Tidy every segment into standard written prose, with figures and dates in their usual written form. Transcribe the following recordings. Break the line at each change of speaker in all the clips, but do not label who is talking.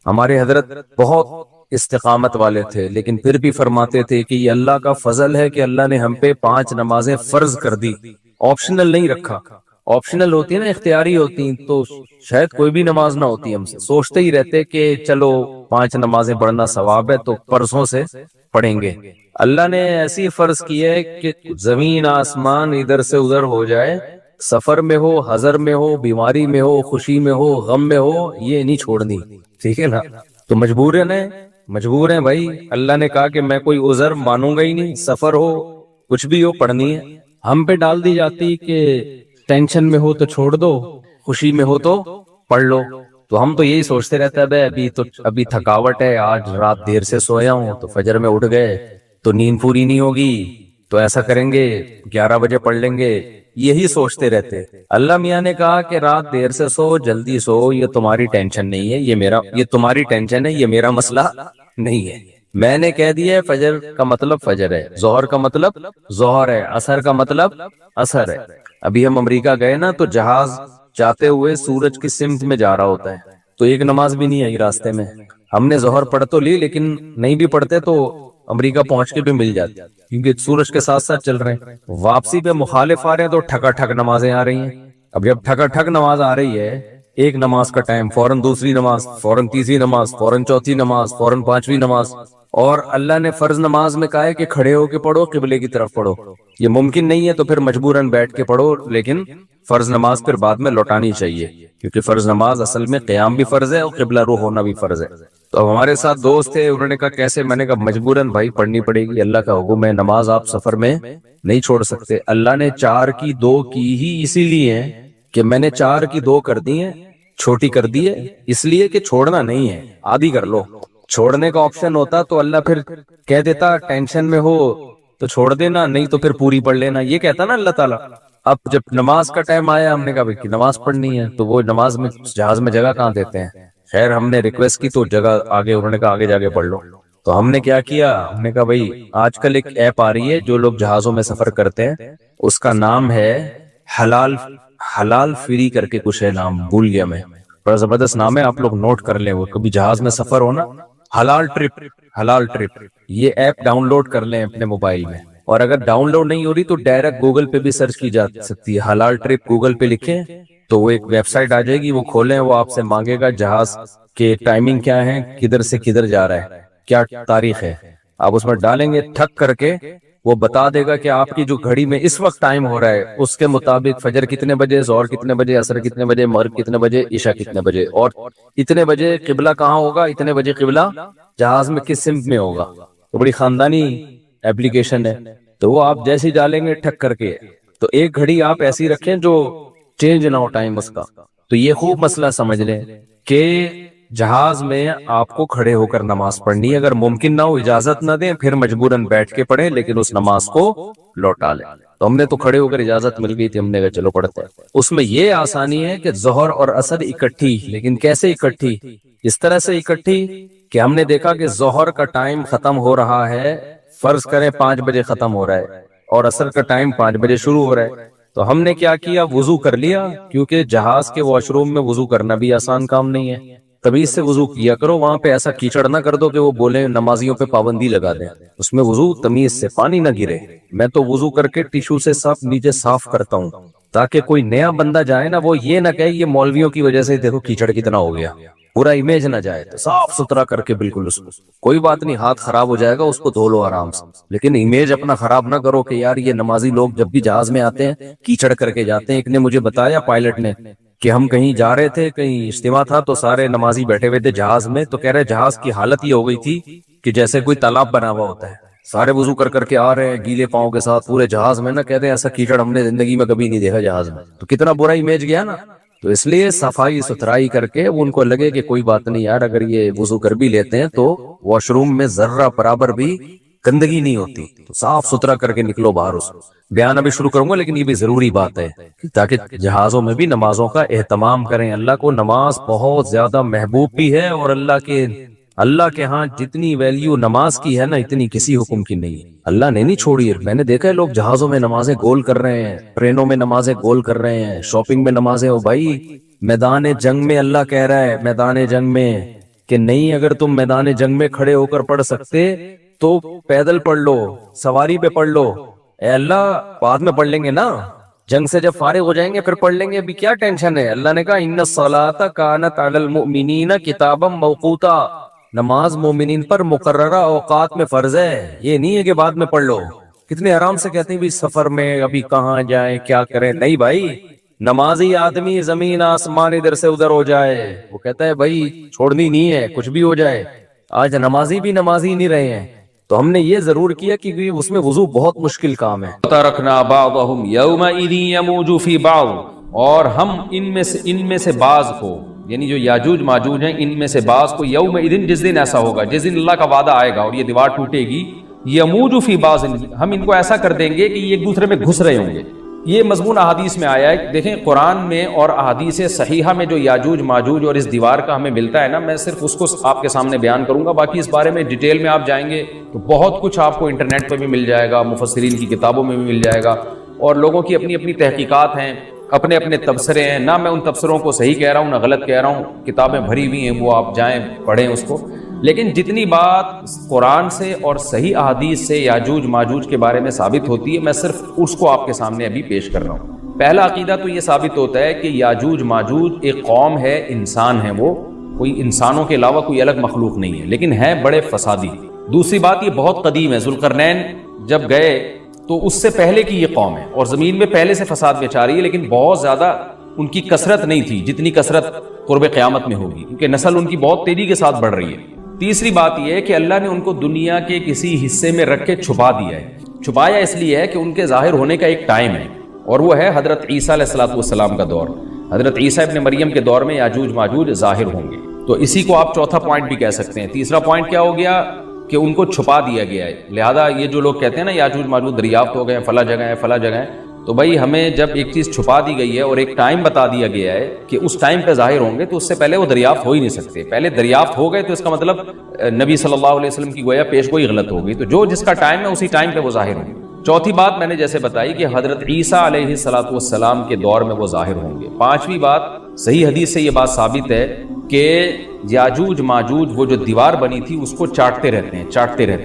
ہمارے حضرت بہت استقامت والے تھے، لیکن پھر بھی فرماتے تھے کہ یہ اللہ کا فضل ہے کہ اللہ نے ہم پہ 5 نمازیں فرض کر دی، آپشنل نہیں رکھا۔ آپشنل ہوتی ہے نا، اختیاری ہوتی ہیں، تو شاید کوئی بھی نماز نہ ہوتی، ہم سے سوچتے ہی رہتے کہ چلو 5 نمازیں پڑھنا ثواب ہے تو پرسوں سے پڑھیں گے۔ اللہ نے ایسی فرض کی ہے کہ زمین آسمان ادھر سے ادھر ہو جائے، سفر میں ہو، حضر میں ہو، بیماری میں ہو، خوشی میں ہو، غم میں ہو، یہ نہیں چھوڑنی، ٹھیک ہے نا؟ تو مجبور ہیں بھائی۔ اللہ نے کہا کہ میں کوئی عذر مانوں گا ہی نہیں، سفر ہو کچھ بھی ہو پڑھنی ہے۔ ہم پہ ڈال دی جاتی کہ ٹینشن میں ہو تو چھوڑ دو، خوشی میں ہو تو پڑھ لو۔ تو ہم تو یہی سوچتے رہتے ہیں ابھی تھکاوٹ ہے، آج رات دیر سے سویا ہوں تو فجر میں اٹھ گئے تو نیند پوری نہیں ہوگی، تو ایسا کریں گے 11 بجے پڑھ لیں گے، یہی سوچتے رہتے۔ اللہ میاں نے کہا کہ رات دیر سے سو، جلدی سو، یہ تمہاری ٹینشن نہیں ہے، یہ تمہاری ٹینشن ہے، یہ میرا مسئلہ نہیں ہے۔ میں نے کہہ دیا ہے فجر کا مطلب فجر ہے، ظہر کا مطلب ظہر ہے، عصر کا مطلب عصر ہے۔ ابھی ہم امریکہ گئے نا، تو جہاز جاتے ہوئے سورج کی سمت میں جا رہا ہوتا ہے، تو ایک نماز بھی نہیں آئی راستے میں۔ ہم نے ظہر پڑھ تو لی، لیکن نہیں بھی پڑھتے تو امریکہ پہنچ کے بھی مل جاتی، کیونکہ سورج کے ساتھ ساتھ چل رہے ہیں۔ واپسی پہ مخالف آ رہے ہیں تو ٹھکا ٹھک نمازیں آ رہی ہیں۔ اب جب ٹھکا ٹھک نماز آ رہی ہے، ایک نماز کا ٹائم، فوراً دوسری نماز، فوراً تیسری نماز، فوراً چوتھی نماز، فوراً پانچویں نماز۔ اور اللہ نے فرض نماز میں کہا ہے کہ کھڑے ہو کے پڑھو، قبلے کی طرف پڑھو۔ یہ ممکن نہیں ہے تو پھر مجبوراً بیٹھ کے پڑھو، لیکن فرض نماز پھر بعد میں لوٹانی چاہیے، کیونکہ فرض نماز اصل میں قیام بھی فرض ہے اور قبلہ رو ہونا بھی فرض ہے۔ تو اب ہمارے ساتھ دوست تھے، انہوں نے کہا کیسے؟ میں نے کہا مجبوراً بھائی پڑھنی پڑے گی، اللہ کا حکم ہے، نماز آپ سفر میں نہیں چھوڑ سکتے۔ اللہ نے 4 کی 2 کی ہی اسی لیے ہے کہ میں نے 4 کی 2 کر دی ہیں، چھوٹی کر دی ہے اس لیے کہ چھوڑنا نہیں ہے، آدھی کر لو۔ چھوڑنے کا آپشن ہوتا تو اللہ پھر کہہ دیتا ٹینشن میں ہو تو چھوڑ دینا، نہیں تو پھر پوری پڑھ لینا، یہ کہتا نا اللہ تعالیٰ۔ اب جب نماز کا ٹائم آیا، ہم نے کہا بھائی نماز پڑھنی ہے، تو وہ نماز میں جہاز میں جگہ کہاں دیتے ہیں؟ خیر ہم نے ریکویسٹ کی تو جگہ آگے، انہوں نے کہا آگے جا کے پڑھ لو۔ تو ہم نے کیا کیا، ہم نے کہا بھائی آج کل ایک ایپ آ رہی ہے جو لوگ جہازوں میں سفر کرتے ہیں، اس کا نام ہے حلال فری کر کے کچھ ہے، نام بھول گیا میں، بڑا زبردست نام ہے، آپ لوگ نوٹ کر لیں، وہ کبھی جہاز میں سفر ہونا، حلال ٹرپ، یہ ایپ ڈاؤن لوڈ کر لیں اپنے موبائل میں۔ اور اگر ڈاؤن لوڈ نہیں ہو رہی تو ڈائریکٹ گوگل پہ بھی سرچ کی جا سکتی ہے، حلال ٹرپ گوگل پہ لکھیں تو وہ ایک ویب سائٹ آ جائے گی، وہ کھولیں، وہ آپ سے مانگے گا جہاز کے ٹائمنگ کیا ہے، کدھر سے کدھر جا رہا ہے، کیا تاریخ ہے، آپ اس میں ڈالیں گے، ٹھک کر کے وہ بتا دے گا کہ آپ کی جو گھڑی میں اس وقت ٹائم ہو رہا ہے اس کے مطابق فجر کتنے بجے، ظہر کتنے بجے، عصر کتنے بجے، مغرب کتنے بجے، عشاء کتنے بجے، اور اتنے بجے قبلہ کہاں ہوگا، اتنے بجے قبلہ جہاز میں کس سمت میں ہوگا۔ تو بڑی خاندانی ایپلیکیشن ہے، تو وہ آپ جیسے ڈالیں گے ٹھک کر کے، تو ایک گھڑی آپ ایسی رکھیں جو چینج نہ ہو ٹائم اس کا۔ تو یہ خوب مسئلہ سمجھ لیں کہ جہاز میں آپ کو کھڑے ہو کر نماز پڑھنی ہے، اگر ممکن نہ ہو اجازت نہ دیں پھر مجبوراً بیٹھ کے پڑھیں، لیکن اس نماز کو لوٹا لیں۔ تو ہم نے تو کھڑے ہو کر اجازت مل گئی تھی، ہم نے کہا چلو پڑھتے ہیں۔ اس میں یہ آسانی ہے کہ ظہر اور عصر اکٹھی، لیکن کیسے اکٹھی؟ اس طرح سے اکٹھی کہ ہم نے دیکھا کہ ظہر کا ٹائم ختم ہو رہا ہے، فرض کریں 5 بجے ختم ہو رہا ہے، اور عصر کا ٹائم 5 بجے شروع ہو رہا ہے۔ تو ہم نے کیا کیا، وضو کر لیا، کیونکہ جہاز کے واش روم میں وضو کرنا بھی آسان کام نہیں ہے، تمیز سے وضو کیا کرو، وہاں پہ ایسا کیچڑ نہ کر دو کہ وہ بولیں نمازیوں پہ پابندی لگا دیں، اس میں وضو تمیز سے، پانی نہ گرے۔ میں تو وضو کر کے ٹیشو سے صاف نیچے صاف کرتا ہوں، تاکہ کوئی نیا بندہ جائے نا وہ یہ نہ کہے یہ مولویوں کی وجہ سے دیکھو کیچڑ کتنا ہو گیا، پورا امیج نہ جائے، تو صاف ستھرا کر کے بالکل اس کو، کوئی بات نہیں ہاتھ خراب ہو جائے گا اس کو دھو لو آرام سے، لیکن امیج اپنا خراب نہ کرو کہ یار یہ نمازی لوگ جب بھی جہاز میں آتے ہیں کیچڑ کر کے جاتے ہیں۔ ایک نے مجھے بتایا پائلٹ نے کہ ہم کہیں جا رہے تھے، کہیں اجتماع تھا، تو سارے نمازی بیٹھے ہوئے تھے جہاز میں، تو کہہ رہے جہاز کی حالت یہ ہو گئی تھی کہ جیسے کوئی تالاب بنا ہوا ہوتا ہے، سارے وضو کر کر کے آ رہے ہیں گیلے پاؤں کے ساتھ پورے جہاز میں، نہ کہتے ہیں ایسا کیچڑ ہم نے زندگی میں کبھی نہیں دیکھا جہاز میں، تو کتنا برا امیج گیا نا۔ تو اس لیے صفائی ستھرائی کر کے ان کو لگے کہ کوئی بات نہیں یار، اگر یہ وضو کر بھی لیتے ہیں تو واش روم میں ذرہ برابر بھی گندگی نہیں ہوتی، تو صاف ستھرا کر کے نکلو باہر۔ اس بیان ابھی شروع کروں گا، لیکن یہ بھی ضروری بات ہے تاکہ جہازوں میں بھی نمازوں کا اہتمام کریں۔ اللہ کو نماز بہت زیادہ محبوب بھی ہے، اور اللہ کے ہاں جتنی ویلیو نماز کی ہے نا اتنی کسی حکم کی نہیں ہے، اللہ نے نہیں چھوڑی ہے۔ میں نے دیکھا ہے لوگ جہازوں میں نمازیں گول کر رہے ہیں، ٹرینوں میں نمازیں گول کر رہے ہیں، شاپنگ میں نمازیں، ہو بھائی میدان جنگ میں اللہ کہہ رہا ہے، میدان جنگ میں کہ نہیں اگر تم میدان جنگ میں کھڑے ہو کر پڑھ سکتے تو پیدل پڑھ لو، سواری پہ پڑھ لو، اے اللہ بعد میں پڑھ لیں گے نا، جنگ سے جب فارغ ہو جائیں گے پھر پڑھ لیں گے، ابھی کیا ٹینشن ہے؟ اللہ نے کہا ان الصلاۃ کانت علی المؤمنین کتابا موقوتا، نماز مومنین پر مقررہ اوقات میں فرض ہے، یہ نہیں ہے کہ بعد میں پڑھ لو۔ کتنے آرام سے کہتے ہیں بھی سفر میں ابھی کہاں جائیں کیا کریں، نہیں بھائی، نمازی آدمی زمین آسمان ادھر سے ادھر ہو جائے وہ کہتا ہے بھائی چھوڑنی نہیں ہے، کچھ بھی ہو جائے۔ آج نمازی بھی نمازی نہیں رہے ہیں، تو ہم نے یہ ضرور کیا کہ اس میں وضو بہت مشکل کام ہے۔
ترکنا بعضهم یومئذ یموج فی بعض، اور ہم ان میں سے بعض کو، یعنی جو یاجوج ماجوج ہیں ان میں سے بعض کو، یومئذ جس دن ایسا ہوگا، جس دن اللہ کا وعدہ آئے گا اور یہ دیوار ٹوٹے گی، یموج فی بعض، ہم ان کو ایسا کر دیں گے کہ یہ ایک دوسرے میں گھس رہے ہوں گے۔ یہ مضمون احادیث میں آیا ہے، دیکھیں قرآن میں اور احادیث صحیحہ میں جو یاجوج ماجوج اور اس دیوار کا ہمیں ملتا ہے نا، میں صرف اس کو آپ کے سامنے بیان کروں گا، باقی اس بارے میں ڈیٹیل میں آپ جائیں گے تو بہت کچھ آپ کو انٹرنیٹ پہ بھی مل جائے گا، مفسرین کی کتابوں میں بھی مل جائے گا، اور لوگوں کی اپنی اپنی تحقیقات ہیں، اپنے اپنے تبصرے ہیں، نہ میں ان تبصروں کو صحیح کہہ رہا ہوں نہ غلط کہہ رہا ہوں، کتابیں بھری ہوئی ہیں، وہ آپ جائیں پڑھیں اس کو، لیکن جتنی بات قرآن سے اور صحیح احادیث سے یاجوج ماجوج کے بارے میں ثابت ہوتی ہے، میں صرف اس کو آپ کے سامنے ابھی پیش کر رہا ہوں۔ پہلا عقیدہ تو یہ ثابت ہوتا ہے کہ یاجوج ماجوج ایک قوم ہے، انسان ہے، وہ کوئی انسانوں کے علاوہ کوئی الگ مخلوق نہیں ہے، لیکن ہے بڑے فسادی۔ دوسری بات یہ بہت قدیم ہے، ذوالقرنین جب گئے تو اس سے پہلے کی یہ قوم ہے، اور زمین میں پہلے سے فساد مچا رہی ہے، لیکن بہت زیادہ ان کی کثرت نہیں تھی جتنی کثرت قرب قیامت میں ہوگی، کیونکہ نسل ان کی بہت تیزی کے ساتھ بڑھ رہی ہے۔ تیسری بات یہ ہے کہ اللہ نے ان کو دنیا کے کسی حصے میں رکھ کے چھپا دیا ہے۔ چھپایا اس لیے ہے کہ ان کے ظاہر ہونے کا ایک ٹائم ہے، اور وہ ہے حضرت عیسیٰ علیہ السلام کا دور۔ حضرت عیسیٰ ابن مریم کے دور میں یاجوج ماجوج ظاہر ہوں گے، تو اسی کو آپ چوتھا پوائنٹ بھی کہہ سکتے ہیں۔ تیسرا پوائنٹ کیا ہو گیا کہ ان کو چھپا دیا گیا ہے، لہذا یہ جو لوگ کہتے ہیں نا یاجوج ماجوج دریافت ہو گئے ہیں فلاں جگہ ہے فلاں جگہ ہے، تو بھائی ہمیں جب ایک چیز چھپا دی گئی ہے اور ایک ٹائم بتا دیا گیا ہے کہ اس ٹائم پہ ظاہر ہوں گے، تو اس سے پہلے وہ دریافت ہو ہی نہیں سکتے۔ پہلے دریافت ہو گئے تو اس کا مطلب نبی صلی اللہ علیہ وسلم کی گویا پیش گوئی غلط ہو گئی، تو جو جس کا ٹائم ہے اسی ٹائم پہ وہ ظاہر ہوں گے۔ چوتھی بات میں نے جیسے بتائی کہ حضرت عیسیٰ علیہ السلام کے دور میں وہ ظاہر ہوں گے۔ پانچویں بات، صحیح حدیث سے یہ بات ثابت ہے کہ یاجوج ماجوج وہ جو دیوار بنی تھی اس کو چاٹتے رہتے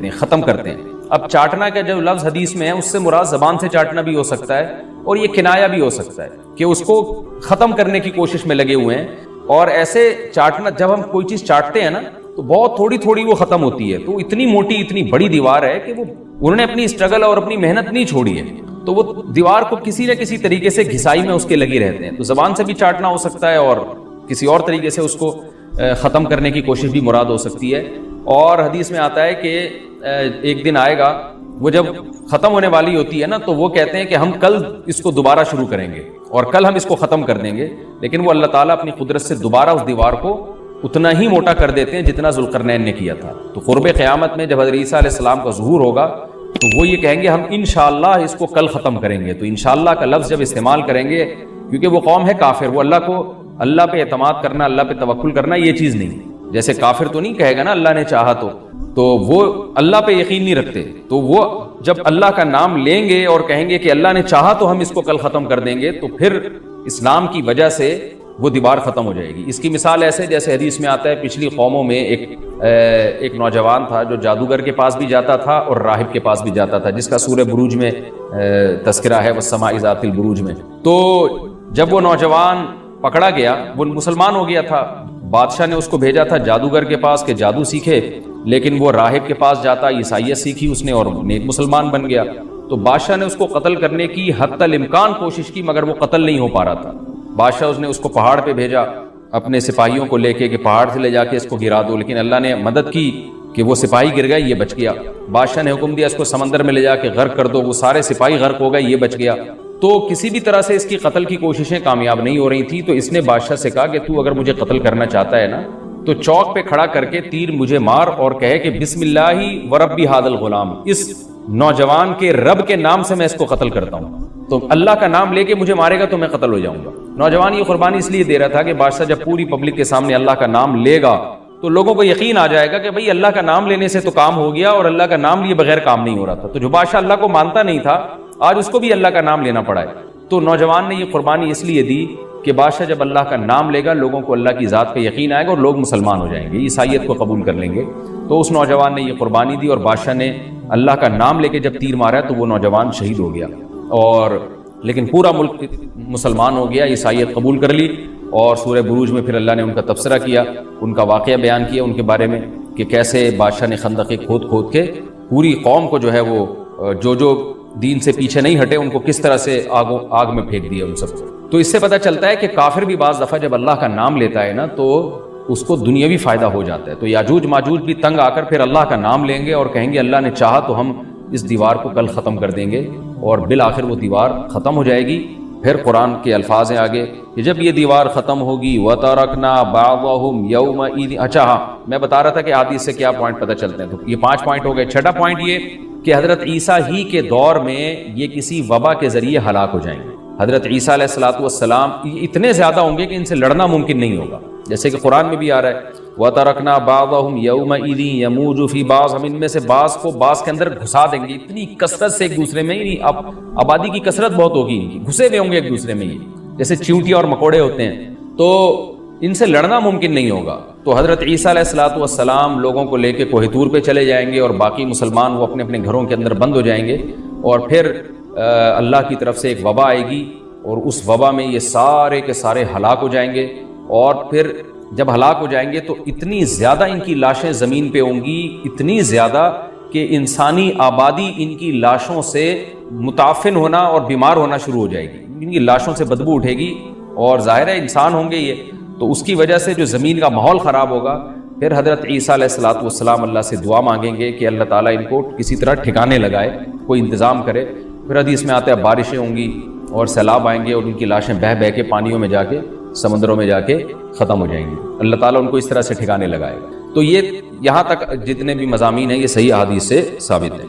ہیں، ختم کرتے ہیں۔ اب چاٹنا کا جو لفظ حدیث میں ہے اس سے مراد زبان سے چاٹنا بھی ہو سکتا ہے، اور یہ کنایا بھی ہو سکتا ہے کہ اس کو ختم کرنے کی کوشش میں لگے ہوئے ہیں۔ اور ایسے چاٹنا، جب ہم کوئی چیز چاٹتے ہیں نا تو بہت تھوڑی تھوڑی وہ ختم ہوتی ہے، تو اتنی موٹی اتنی بڑی دیوار ہے کہ وہ انہوں نے اپنی اسٹرگل اور اپنی محنت نہیں چھوڑی ہے، تو وہ دیوار کو کسی نہ کسی طریقے سے گھسائی میں اس کے لگے رہتے ہیں۔ تو زبان سے بھی چاٹنا ہو سکتا ہے، اور کسی اور طریقے سے اس کو ختم کرنے کی کوشش بھی مراد ہو سکتی ہے۔ اور حدیث میں آتا ہے کہ ایک دن آئے گا وہ جب ختم ہونے والی ہوتی ہے نا، تو وہ کہتے ہیں کہ ہم کل اس کو دوبارہ شروع کریں گے اور کل ہم اس کو ختم کر دیں گے، لیکن وہ اللہ تعالیٰ اپنی قدرت سے دوبارہ اس دیوار کو اتنا ہی موٹا کر دیتے ہیں جتنا ذوالقرنین نے کیا تھا۔ تو قرب قیامت میں جب حضرت عیسیٰ علیہ السلام کا ظہور ہوگا تو وہ یہ کہیں گے ہم انشاءاللہ اس کو کل ختم کریں گے۔ تو انشاءاللہ کا لفظ جب استعمال کریں گے، کیونکہ وہ قوم ہے کافر، وہ اللہ پہ اعتماد کرنا، اللہ پہ توکل کرنا یہ چیز نہیں، جیسے کافر تو نہیں کہے گا نا اللہ نے چاہا تو وہ اللہ پہ یقین نہیں رکھتے، تو وہ جب اللہ کا نام لیں گے اور کہیں گے کہ اللہ نے چاہا تو ہم اس کو کل ختم کر دیں گے، تو پھر اسلام کی وجہ سے وہ دیوار ختم ہو جائے گی۔ اس کی مثال ایسے جیسے حدیث میں آتا ہے، پچھلی قوموں میں ایک نوجوان تھا جو جادوگر کے پاس بھی جاتا تھا اور راہب کے پاس بھی جاتا تھا، جس کا سورہ بروج میں تذکرہ ہے، والسماء ذات البروج میں۔ تو جب وہ نوجوان پکڑا گیا، وہ مسلمان ہو گیا تھا، بادشاہ نے اس کو بھیجا تھا جادوگر کے پاس کہ جادو سیکھے، لیکن وہ راہب کے پاس جاتا، عیسائیت سیکھی اس نے اور نیک مسلمان بن گیا۔ تو بادشاہ نے اس کو قتل کرنے کی حتی الامکان کوشش کی، مگر وہ قتل نہیں ہو پا رہا تھا۔ بادشاہ نے اس کو پہاڑ پہ بھیجا اپنے سپاہیوں کو لے کے کہ پہاڑ سے لے جا کے اس کو گرا دو، لیکن اللہ نے مدد کی کہ وہ سپاہی گر گئے، یہ بچ گیا۔ بادشاہ نے حکم دیا اس کو سمندر میں لے جا کے غرق کر دو، وہ سارے سپاہی غرق ہو گئے، یہ بچ گیا۔ تو کسی بھی طرح سے اس کی قتل کی کوششیں کامیاب نہیں ہو رہی تھی، تو اس نے بادشاہ سے کہا کہ تو اگر مجھے قتل کرنا چاہتا ہے نا تو چوک پہ کھڑا کر کے تیر مجھے مار اور کہے کہ بسم اللہ ورب ھذا الغلام، اس نوجوان کے رب کے نام سے میں اس کو قتل کرتا ہوں، تو اللہ کا نام لے کے مجھے مارے گا تو میں قتل ہو جاؤں گا۔ نوجوان یہ قربانی اس لیے دے رہا تھا کہ بادشاہ جب پوری پبلک کے سامنے اللہ کا نام لے گا تو لوگوں کو یقین آ جائے گا کہ بھئی اللہ کا نام لینے سے تو کام ہو گیا، اور اللہ کا نام لیے بغیر کام نہیں ہو رہا تھا۔ تو جو بادشاہ اللہ کو مانتا نہیں تھا، آج اس کو بھی اللہ کا نام لینا پڑا ہے۔ تو نوجوان نے یہ قربانی اس لیے دی کہ بادشاہ جب اللہ کا نام لے گا لوگوں کو اللہ کی ذات پہ یقین آئے گا اور لوگ مسلمان ہو جائیں گے، عیسائیت کو قبول کر لیں گے۔ تو اس نوجوان نے یہ قربانی دی اور بادشاہ نے اللہ کا نام لے کے جب تیر مارا تو وہ نوجوان شہید ہو گیا، اور لیکن پورا ملک مسلمان ہو گیا، عیسائیت قبول کر لی۔ اور سورہ بروج میں پھر اللہ نے ان کا تبصرہ کیا، ان کا واقعہ بیان کیا ان کے بارے میں کہ کیسے بادشاہ نے خندقیں کھود کھود کے پوری قوم کو جو ہے وہ جو دین سے پیچھے نہیں ہٹے ان کو کس طرح سے آگ میں پھینک دیا ان سب کو۔ تو اس سے پتہ چلتا ہے کہ کافر بھی بعض دفعہ جب اللہ کا نام لیتا ہے نا تو اس کو دنیاوی فائدہ ہو جاتا ہے۔ تو یاجوج ماجوج بھی تنگ آ کر پھر اللہ کا نام لیں گے اور کہیں گے اللہ نے چاہا تو ہم اس دیوار کو کل ختم کر دیں گے، اور بالآخر وہ دیوار ختم ہو جائے گی۔ پھر قرآن کے الفاظ ہیں آگے کہ جب یہ دیوار ختم ہوگی وَتَرَكْنَا بَعْضَهُمْ يَوْمَئِذٍ۔ اچھا ہاں، میں بتا رہا تھا کہ حدیث سے کیا پوائنٹ پتہ چلتے ہیں، تو یہ 5 پوائنٹ ہو گئے۔ چھٹا پوائنٹ یہ کہ حضرت عیسیٰ ہی کے دور میں یہ کسی وبا کے ذریعے ہلاک ہو جائیں گے۔ حضرت عیسیٰ علیہ الصلوۃ والسلام اتنے زیادہ ہوں گے کہ ان سے لڑنا ممکن نہیں ہوگا، جیسے کہ قرآن میں بھی آ رہا ہے وَتَرَكْنَا بَعْضَهُمْ يَوْمَئِذٍ يَمُوجُ فِي بَعْضٍ، ہم ان میں سے بعض کو بعض کے اندر گھسا دیں گے، اتنی کثرت سے ایک دوسرے میں، یعنی اب آبادی کی کثرت بہت ہوگی، ان کی گھسے ہوئے ہوں گے ایک دوسرے میں، یہ جیسے چیونٹیاں اور مکوڑے ہوتے ہیں، تو ان سے لڑنا ممکن نہیں ہوگا۔ تو حضرت عیسیٰ علیہ الصلوۃ والسلام لوگوں کو لے کے کوہ طور پہ چلے جائیں گے، اور باقی مسلمان وہ اپنے اپنے گھروں کے اندر بند ہو جائیں گے، اور پھر اللہ کی طرف سے ایک وبا آئے گی، اور اس وبا میں یہ سارے کے سارے ہلاک ہو جائیں گے۔ اور پھر جب ہلاک ہو جائیں گے تو اتنی زیادہ ان کی لاشیں زمین پہ ہوں گی، اتنی زیادہ کہ انسانی آبادی ان کی لاشوں سے متعفن ہونا اور بیمار ہونا شروع ہو جائے گی، ان کی لاشوں سے بدبو اٹھے گی، اور ظاہر ہے انسان ہوں گے یہ، تو اس کی وجہ سے جو زمین کا ماحول خراب ہوگا۔ پھر حضرت عیسیٰ علیہ الصلوۃ والسلام اللہ سے دعا مانگیں گے کہ اللہ تعالیٰ ان کو کسی طرح ٹھکانے لگائے، کوئی انتظام کرے۔ پھر حدیث میں آتا ہے بارشیں ہوں گی اور سیلاب آئیں گے، اور ان کی لاشیں بہہ بہہ کے پانیوں میں جا کے، سمندروں میں جا کے ختم ہو جائیں گی، اللہ تعالیٰ ان کو اس طرح سے ٹھکانے لگائے گا۔ تو یہ یہاں تک جتنے بھی مضامین ہیں یہ صحیح احادیث سے ثابت ہیں۔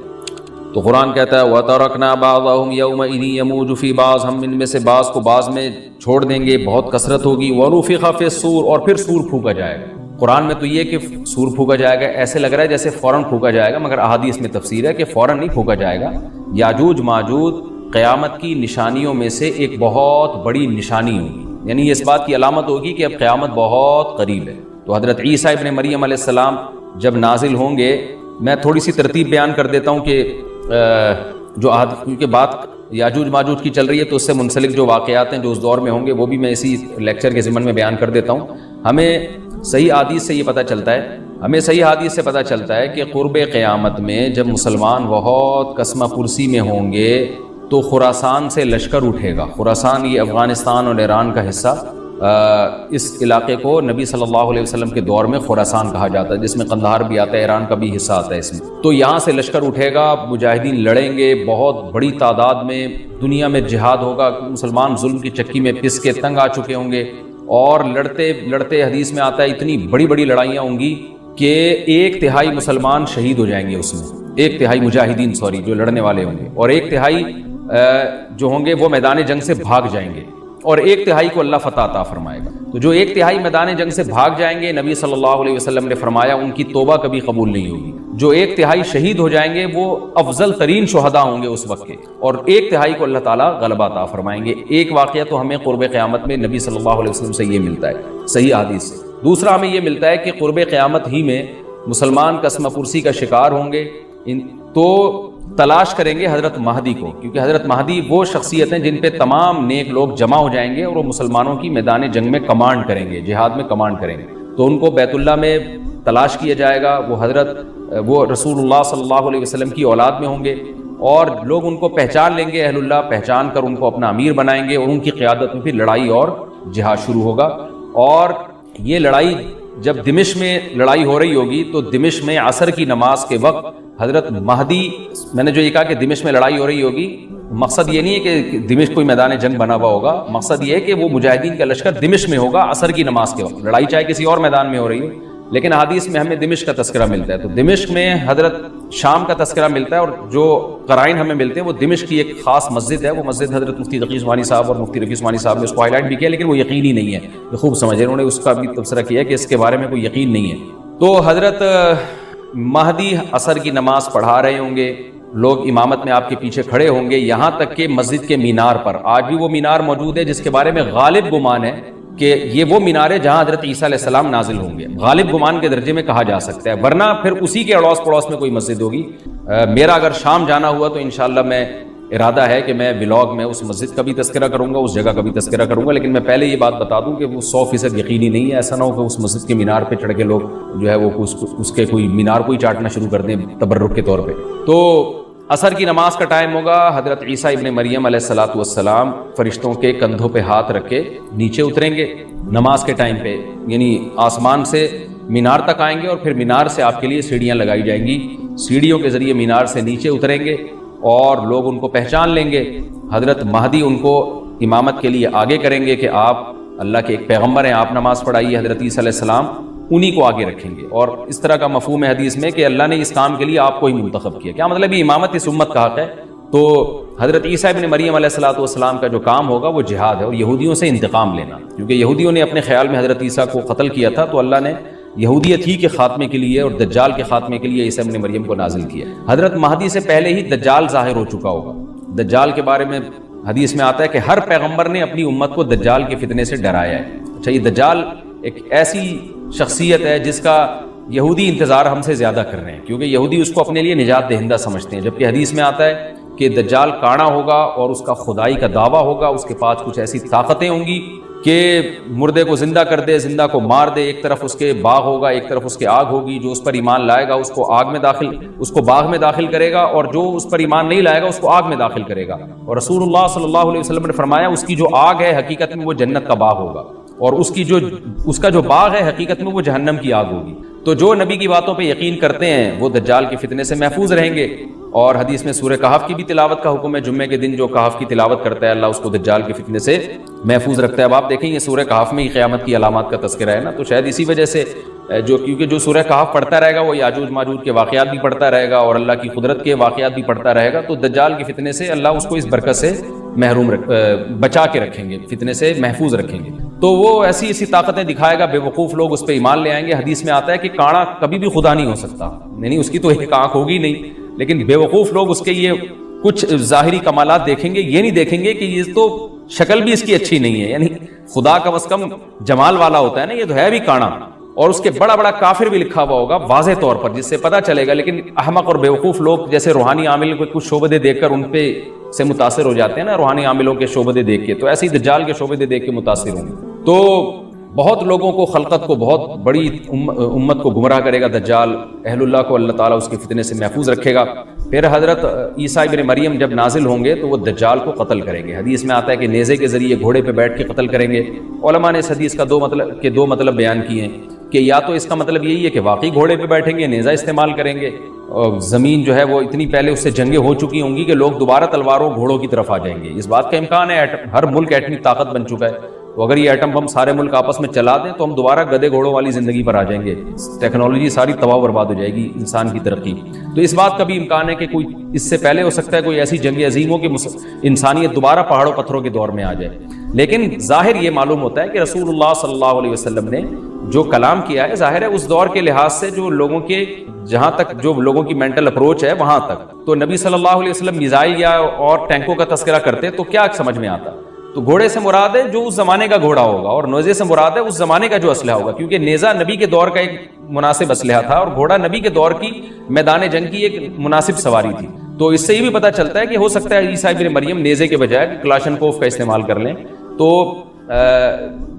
تو قرآن کہتا ہے وَتَرَكْنَا بَعْضَهُمْ يَوْمَئِذٍ يَمُوجُ فِي بَعْضٍ، ہم ان میں سے بعض کو بعض میں چھوڑ دیں گے، بہت کثرت ہوگی۔ وَنُفِخَ فِي الصُّورِ، اور پھر سور پھونکا جائے گا۔ قرآن میں تو یہ کہ سور پھونکا جائے گا، ایسے لگ رہا ہے جیسے فوراً پھونکا جائے گا، مگر احادیث میں تفسیر ہے کہ فوراً نہیں پھونکا جائے گا۔ یاجوج ماجوج قیامت کی نشانیوں میں سے ایک بہت بڑی نشانی ہوگی، یعنی اس بات کی علامت ہوگی کہ اب قیامت بہت قریب ہے۔ تو حضرت عیسیٰ ابن مریم علیہ السلام جب نازل ہوں گے، میں تھوڑی سی ترتیب بیان کر دیتا ہوں کہ کیونکہ بات یاجوج ماجوج کی چل رہی ہے تو اس سے منسلک جو واقعات ہیں جو اس دور میں ہوں گے وہ بھی میں اسی لیکچر کے ضمن میں بیان کر دیتا ہوں۔ ہمیں صحیح حدیث سے یہ پتہ چلتا ہے کہ قرب قیامت میں جب مسلمان بہت قسمہ پرسی میں ہوں گے تو خراسان سے لشکر اٹھے گا۔ خراسان یہ افغانستان اور ایران کا حصہ، اس علاقے کو نبی صلی اللہ علیہ وسلم کے دور میں خراسان کہا جاتا ہے، جس میں قندھار بھی آتا ہے، ایران کا بھی حصہ آتا ہے اس میں۔ تو یہاں سے لشکر اٹھے گا، مجاہدین لڑیں گے بہت بڑی تعداد میں، دنیا میں جہاد ہوگا، مسلمان ظلم کی چکی میں پس کے تنگ آ چکے ہوں گے، اور لڑتے لڑتے حدیث میں آتا ہے اتنی بڑی بڑی لڑائیاں ہوں گی کہ 1/3 مسلمان شہید ہو جائیں گے اس میں، 1/3 مجاہدین جو لڑنے والے ہوں گے، اور 1/3 جو ہوں گے وہ میدان جنگ سے بھاگ جائیں گے، اور 1/3 کو اللہ فتح عطا فرمائے گا۔ تو جو 1/3 میدان جنگ سے بھاگ جائیں گے، نبی صلی اللہ علیہ وسلم نے فرمایا ان کی توبہ کبھی قبول نہیں ہوگی۔ جو 1/3 شہید ہو جائیں گے وہ افضل ترین شہداء ہوں گے اس وقت کے، اور 1/3 کو اللہ تعالیٰ غلبہ عطا فرمائیں گے۔ ایک واقعہ تو ہمیں قرب قیامت میں نبی صلی اللہ علیہ وسلم سے یہ ملتا ہے صحیح حدیث سے۔ دوسرا ہمیں یہ ملتا ہے کہ قرب قیامت ہی میں مسلمان قسم پرسی کا شکار ہوں گے، تو تلاش کریں گے حضرت مہدی کو، کیونکہ حضرت مہدی وہ شخصیت ہیں جن پہ تمام نیک لوگ جمع ہو جائیں گے، اور وہ مسلمانوں کی میدان جنگ میں کمانڈ کریں گے، جہاد میں کمانڈ کریں گے۔ تو ان کو بیت اللہ میں تلاش کیا جائے گا، وہ رسول اللہ صلی اللہ علیہ وسلم کی اولاد میں ہوں گے، اور لوگ ان کو پہچان لیں گے، اہل اللہ پہچان کر ان کو اپنا امیر بنائیں گے، اور ان کی قیادت میں پھر لڑائی اور جہاد شروع ہوگا۔ اور یہ لڑائی جب دمشق میں لڑائی ہو رہی ہوگی تو دمشق میں عصر کی نماز کے وقت حضرت مہدی، میں نے جو یہ کہا کہ دمشق میں لڑائی ہو رہی ہوگی، مقصد یہ نہیں ہے کہ دمشق کوئی میدان جنگ بنا ہوا ہوگا، مقصد یہ ہے کہ وہ مجاہدین کا لشکر دمشق میں ہوگا عصر کی نماز کے وقت، لڑائی چاہے کسی اور میدان میں ہو رہی ہو، لیکن حدیث میں ہمیں دمشق کا تذکرہ ملتا ہے۔ تو دمشق میں حضرت شام کا تذکرہ ملتا ہے، اور جو قرائن ہمیں ملتے ہیں وہ دمشق کی ایک خاص مسجد ہے، وہ مسجد حضرت مفتی تقی عثمانی صاحب اور مفتی رفیع عثمانی صاحب نے اس کو ہائی لائٹ بھی کیا، لیکن وہ یقینی نہیں ہے، یہ خوب سمجھے، انہوں نے اس کا بھی تبصرہ کیا کہ اس کے بارے میں کوئی یقین نہیں ہے۔ تو حضرت مہدی عصر کی نماز پڑھا رہے ہوں گے، لوگ امامت میں آپ کے پیچھے کھڑے ہوں گے، یہاں تک کہ مسجد کے مینار پر، آج بھی وہ مینار موجود ہے جس کے بارے میں غالب گمان ہے کہ یہ وہ مینار ہے جہاں حضرت عیسیٰ علیہ السلام نازل ہوں گے، غالب گمان کے درجے میں کہا جا سکتا ہے، ورنہ پھر اسی کے اڑوس پڑوس میں کوئی مسجد ہوگی۔ میرا اگر شام جانا ہوا تو انشاءاللہ میں ارادہ ہے کہ میں ولاگ میں اس مسجد کا بھی تذکرہ کروں گا، اس جگہ کا بھی تذکرہ کروں گا، لیکن میں پہلے یہ بات بتا دوں کہ وہ 100% یقینی نہیں ہے، ایسا نہ ہو کہ اس مسجد کے مینار پہ چڑھ کے لوگ جو ہے وہ اس کے کوئی مینار کو ہی چاٹنا شروع کر دیں تبرک کے طور پہ۔ تو عصر کی نماز کا ٹائم ہوگا، حضرت عیسیٰ ابن مریم علیہ الصلاۃ والسلام فرشتوں کے کندھوں پہ ہاتھ رکھ کے نیچے اتریں گے نماز کے ٹائم پہ، یعنی آسمان سے مینار تک آئیں گے اور پھر مینار سے آپ کے لیے سیڑھیاں لگائی جائیں گی، سیڑھیوں کے ذریعے مینار سے نیچے اتریں گے اور لوگ ان کو پہچان لیں گے۔ حضرت مہدی ان کو امامت کے لیے آگے کریں گے کہ آپ اللہ کے ایک پیغمبر ہیں، آپ نماز پڑھائیے، حضرت عیسیٰ علیہ السلام انہی کو آگے رکھیں گے۔ اور اس طرح کا مفہوم ہے حدیث میں کہ اللہ نے اس کام کے لیے آپ کو ہی منتخب کیا۔ کیا مطلب یہ امامت اس امت کا حق ہے؟ تو حضرت عیسیٰ ابن مریم علیہ الصلوۃ والسلام کا جو کام ہوگا وہ جہاد ہے اور یہودیوں سے انتقام لینا، کیونکہ یہودیوں نے اپنے خیال میں حضرت عیسیٰ کو قتل کیا تھا، تو اللہ نے یہودیت ہی کے خاتمے کے لیے اور دجال کے خاتمے کے لیے عیسیٰ ابن مریم کو نازل کیا۔ حضرت مہدی سے پہلے ہی دجال ظاہر ہو چکا ہوگا۔ دجال کے بارے میں حدیث میں آتا ہے کہ ہر پیغمبر نے اپنی امت کو دجال کے فتنے سے ڈرایا ہے۔ اچھا، یہ دجال ایک ایسی شخصیت ہے جس کا یہودی انتظار ہم سے زیادہ کر رہے ہیں، کیونکہ یہودی اس کو اپنے لیے نجات دہندہ سمجھتے ہیں، جبکہ حدیث میں آتا ہے کہ دجال کانا ہوگا اور اس کا خدائی کا دعویٰ ہوگا، اس کے پاس کچھ ایسی طاقتیں ہوں گی کہ مردے کو زندہ کر دے، زندہ کو مار دے، ایک طرف اس کے باغ ہوگا، ایک طرف اس کے آگ ہوگی، جو اس پر ایمان لائے گا اس کو باغ میں داخل کرے گا، اور جو اس پر ایمان نہیں لائے گا اس کو آگ میں داخل کرے گا۔ اور رسول اللہ صلی اللہ علیہ وسلم نے فرمایا اس کی جو آگ ہے حقیقت میں وہ جنت کا باغ ہوگا، اور اس کا جو باغ ہے حقیقت میں وہ جہنم کی آگ ہوگی۔ تو جو نبی کی باتوں پہ یقین کرتے ہیں وہ دجال کے فتنے سے محفوظ رہیں گے۔ اور حدیث میں سورہ کہف کی بھی تلاوت کا حکم ہے، جمعے کے دن جو کہف کی تلاوت کرتا ہے اللہ اس کو دجال کے فتنے سے محفوظ رکھتا ہے۔ اب آپ دیکھیں یہ سورہ کہف میں ہی قیامت کی علامات کا تذکرہ ہے نا، تو شاید اسی وجہ سے کیونکہ جو سورہ کہف پڑھتا رہے گا وہ یاجوج ماجوج کے واقعات بھی پڑھتا رہے گا اور اللہ کی قدرت کے واقعات بھی پڑھتا رہے گا، تو دجال کے فتنے سے اللہ اس کو اس برکت سے بچا کے رکھیں گے، فتنے سے محفوظ رکھیں گے۔ تو وہ ایسی طاقتیں دکھائے گا، بے وقوف لوگ اس پہ ایمان لے آئیں گے۔ حدیث میں آتا ہے کہ کاڑا کبھی بھی خدا نہیں ہو سکتا، یعنی اس کی تو ایک آنکھ ہوگی نہیں، لیکن بے وقوف لوگ اس کے یہ کچھ ظاہری کمالات دیکھیں گے، یہ نہیں دیکھیں گے کہ یہ تو شکل بھی اس کی اچھی نہیں ہے، یعنی خدا کم از کم جمال والا ہوتا ہے نا، یہ تو ہے بھی کاڑا، اور اس کے بڑا بڑا کافر بھی لکھا ہوا ہوگا واضح طور پر، جس سے پتہ چلے گا۔ لیکن احمق اور بیوقوف لوگ جیسے روحانی عامل کو کچھ شعبدے دیکھ کر ان پہ سے متاثر ہو جاتے ہیں نا، روحانی عاملوں کے شعبدے دیکھ کے، تو ایسے ہی دجال کے شعبدے دیکھ کے متاثر ہوں گے۔ تو بہت لوگوں کو، خلقت کو، بہت بڑی امت کو گمراہ کرے گا دجال، اہل اللہ کو اللہ تعالیٰ اس کے فتنے سے محفوظ رکھے گا۔ پھر حضرت عیسیٰ ابن مریم جب نازل ہوں گے تو وہ دجال کو قتل کریں گے۔ حدیث میں آتا ہے کہ نیزے کے ذریعے گھوڑے پہ بیٹھ کے قتل کریں گے۔ علماء نے اس حدیث کا دو مطلب بیان کیے ہیں کہ یا تو اس کا مطلب یہی ہے کہ واقعی گھوڑے پہ بیٹھیں گے، نیزہ استعمال کریں گے، اور زمین جو ہے وہ اتنی پہلے اس سے جنگیں ہو چکی ہوں گی کہ لوگ دوبارہ تلواروں گھوڑوں کی طرف آ جائیں گے۔ اس بات کا امکان ہے، ہر ملک ایٹمی طاقت بن چکا ہے، تو اگر یہ ایٹم بم سارے ملک آپس میں چلا دیں تو ہم دوبارہ گدے گھوڑوں والی زندگی پر آ جائیں گے، ٹیکنالوجی ساری تباہ برباد ہو جائے گی، انسان کی ترقی۔ تو اس بات کا بھی امکان ہے کہ کوئی اس سے پہلے ہو سکتا ہے کوئی ایسی جنگ عظیم ہو کہ انسانیت دوبارہ پہاڑوں پتھروں کے دور میں آ جائے۔ لیکن ظاہر یہ معلوم ہوتا ہے کہ رسول اللہ صلی اللہ علیہ وسلم نے جو کلام کیا ہے، ظاہر ہے اس دور کے لحاظ سے جو لوگوں کے جہاں تک جو لوگوں کی مینٹل اپروچ ہے وہاں تک، تو نبی صلی اللہ علیہ وسلم میزائل یا اور ٹینکوں کا تذکرہ کرتے تو کیا سمجھ میں آتا؟ تو گھوڑے سے مراد ہے جو اس زمانے کا گھوڑا ہوگا، اور نیزے سے مراد ہے اس زمانے کا جو اسلحہ ہوگا، کیونکہ نیزہ نبی کے دور کا ایک مناسب اسلحہ تھا اور گھوڑا نبی کے دور کی میدان جنگ کی ایک مناسب سواری تھی۔ تو اس سے یہ بھی پتہ چلتا ہے کہ ہو سکتا ہے عیسیٰ ابن مریم نیزے کے بجائے کلاشنکوف کا استعمال کر لیں، تو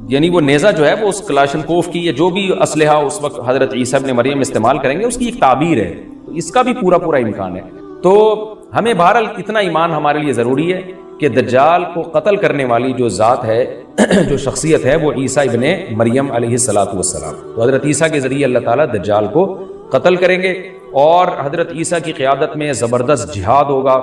یعنی وہ نیزہ جو ہے وہ اس کلاشنکوف کی یا جو بھی اسلحہ اس وقت حضرت عیسیٰ ابن مریم استعمال کریں گے اس کی ایک تعبیر ہے، تو اس کا بھی پورا امکان ہے۔ تو ہمیں بہرحال اتنا ایمان ہمارے لیے ضروری ہے کہ دجال کو قتل کرنے والی جو ذات ہے، جو شخصیت ہے، وہ عیسیٰ ابن مریم علیہ الصلوۃ والسلام، تو حضرت عیسیٰ کے ذریعے اللہ تعالیٰ دجال کو قتل کریں گے، اور حضرت عیسیٰ کی قیادت میں زبردست جہاد ہوگا۔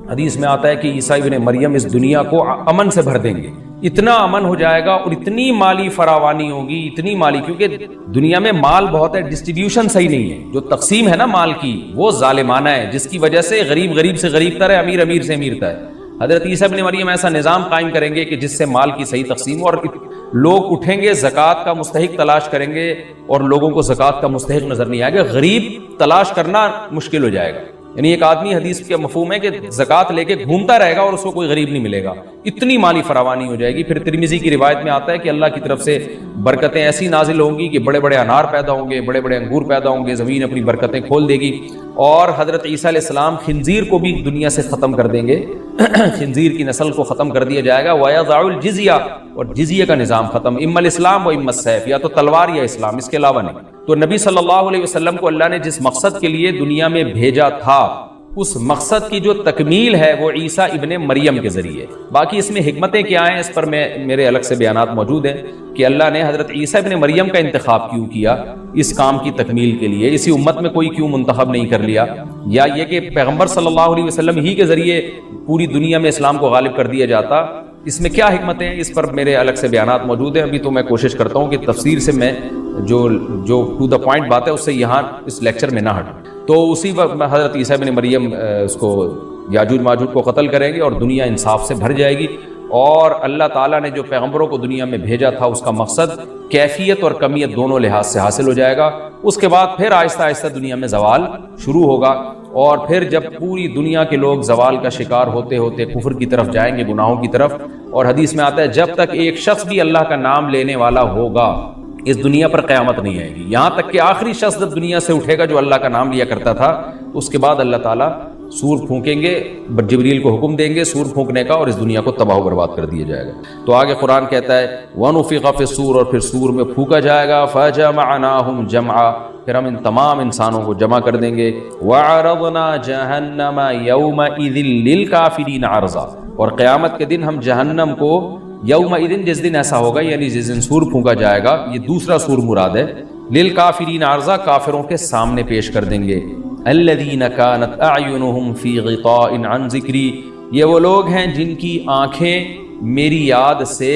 حدیث میں آتا ہے کہ عیسیٰ ابن مریم اس دنیا کو امن سے بھر دیں گے، اتنا امن ہو جائے گا اور اتنی مالی فراوانی ہوگی، اتنی مالی، کیونکہ دنیا میں مال بہت ہے، ڈسٹریبیوشن صحیح نہیں ہے، جو تقسیم ہے نا مال کی وہ ظالمانہ ہے، جس کی وجہ سے غریب سے غریب تر ہے، امیر سے امیر تر ہے۔ حضرت عیسیٰ ابن مریم ایسا نظام قائم کریں گے کہ جس سے مال کی صحیح تقسیم، اور لوگ اٹھیں گے زکوٰۃ کا مستحق تلاش کریں گے اور لوگوں کو زکوٰۃ کا مستحق نظر نہیں آئے گا، غریب تلاش کرنا مشکل ہو جائے گا۔ یعنی ایک آدمی، حدیث کا مفہوم ہے کہ زکوٰۃ لے کے گھومتا رہے گا اور اس کو کوئی غریب نہیں ملے گا، اتنی مالی فراوانی ہو جائے گی۔ پھر ترمذی کی روایت میں آتا ہے کہ اللہ کی طرف سے برکتیں ایسی نازل ہوں گی کہ بڑے بڑے انار پیدا ہوں گے، بڑے بڑے انگور پیدا ہوں گے، زمین اپنی برکتیں کھول دے گی، اور حضرت عیسیٰ علیہ السلام خنزیر کو بھی دنیا سے ختم کر دیں گے، خنزیر کی نسل کو ختم کر دیا جائے گا، وَيَضَعُ الْجِزْيَةَ، اور جزیہ کا نظام ختم، اما الاسلام و اما السیف، یا تو تلوار یا اسلام، اس کے علاوہ نہیں۔ تو نبی صلی اللہ علیہ وسلم کو اللہ نے جس مقصد کے لیے دنیا میں بھیجا تھا، اس مقصد کی جو تکمیل ہے وہ عیسیٰ ابن مریم کے ذریعے۔ باقی اس میں حکمتیں کیا ہیں، اس پر میرے الگ سے بیانات موجود ہیں کہ اللہ نے حضرت عیسیٰ ابن مریم کا انتخاب کیوں کیا اس کام کی تکمیل کے لیے، اسی امت میں کوئی کیوں منتخب نہیں کر لیا، یا یہ کہ پیغمبر صلی اللہ علیہ وسلم ہی کے ذریعے پوری دنیا میں اسلام کو غالب کر دیا جاتا، اس میں کیا حکمتیں ہیں، اس پر میرے الگ سے بیانات موجود ہیں۔ ابھی تو میں کوشش کرتا ہوں کہ تفسیر سے میں جو ٹو دا پوائنٹ بات ہے اس سے یہاں اس لیکچر میں نہ ہٹ۔ تو اسی وقت حضرت عیسیٰ ابن مریم اس کو یاجوج ماجوج کو قتل کریں گے اور دنیا انصاف سے بھر جائے گی، اور اللہ تعالیٰ نے جو پیغمبروں کو دنیا میں بھیجا تھا اس کا مقصد کیفیت اور کمیت دونوں لحاظ سے حاصل ہو جائے گا۔ اس کے بعد پھر آہستہ آہستہ دنیا میں زوال شروع ہوگا، اور پھر جب پوری دنیا کے لوگ زوال کا شکار ہوتے ہوتے کفر کی طرف جائیں گے، گناہوں کی طرف، اور حدیث میں آتا ہے جب تک ایک شخص بھی اللہ کا نام لینے والا ہوگا اس دنیا پر قیامت نہیں آئے گی، یہاں تک کہ آخری شخص جب دنیا سے اٹھے گا جو اللہ کا نام لیا کرتا تھا، اس کے بعد اللہ تعالیٰ سور پھونکیں گے، جبریل کو حکم دیں گے سور پھونکنے کا، اور اس دنیا کو تباہ و برباد کر دیا جائے گا۔ تو آگے قرآن کہتا ہے وَنُفِخَ فِي الصُّورِ، اور پھر سور میں پھونکا جائے گا، فَجَمَعْنَاهُمْ جَمْعًا، پھر ہم ان تمام انسانوں کو جمع کر دیں گے، وَعَرَضْنَا جَهَنَّمَ يَوْمَئِذٍ لِّلْكَافِرِينَ عَرْضًا، اور قیامت کے دن ہم جہنم کو یومئذ، جس دن ایسا ہوگا یعنی جس دن سور پھونکا جائے گا، یہ دوسرا سور مراد ہے، للکافرین عرضا، کافروں کے سامنے پیش کر دیں گے، الذین کانت اعینہم فی غطاء عن ذکری، یہ وہ لوگ ہیں جن کی آنکھیں میری یاد سے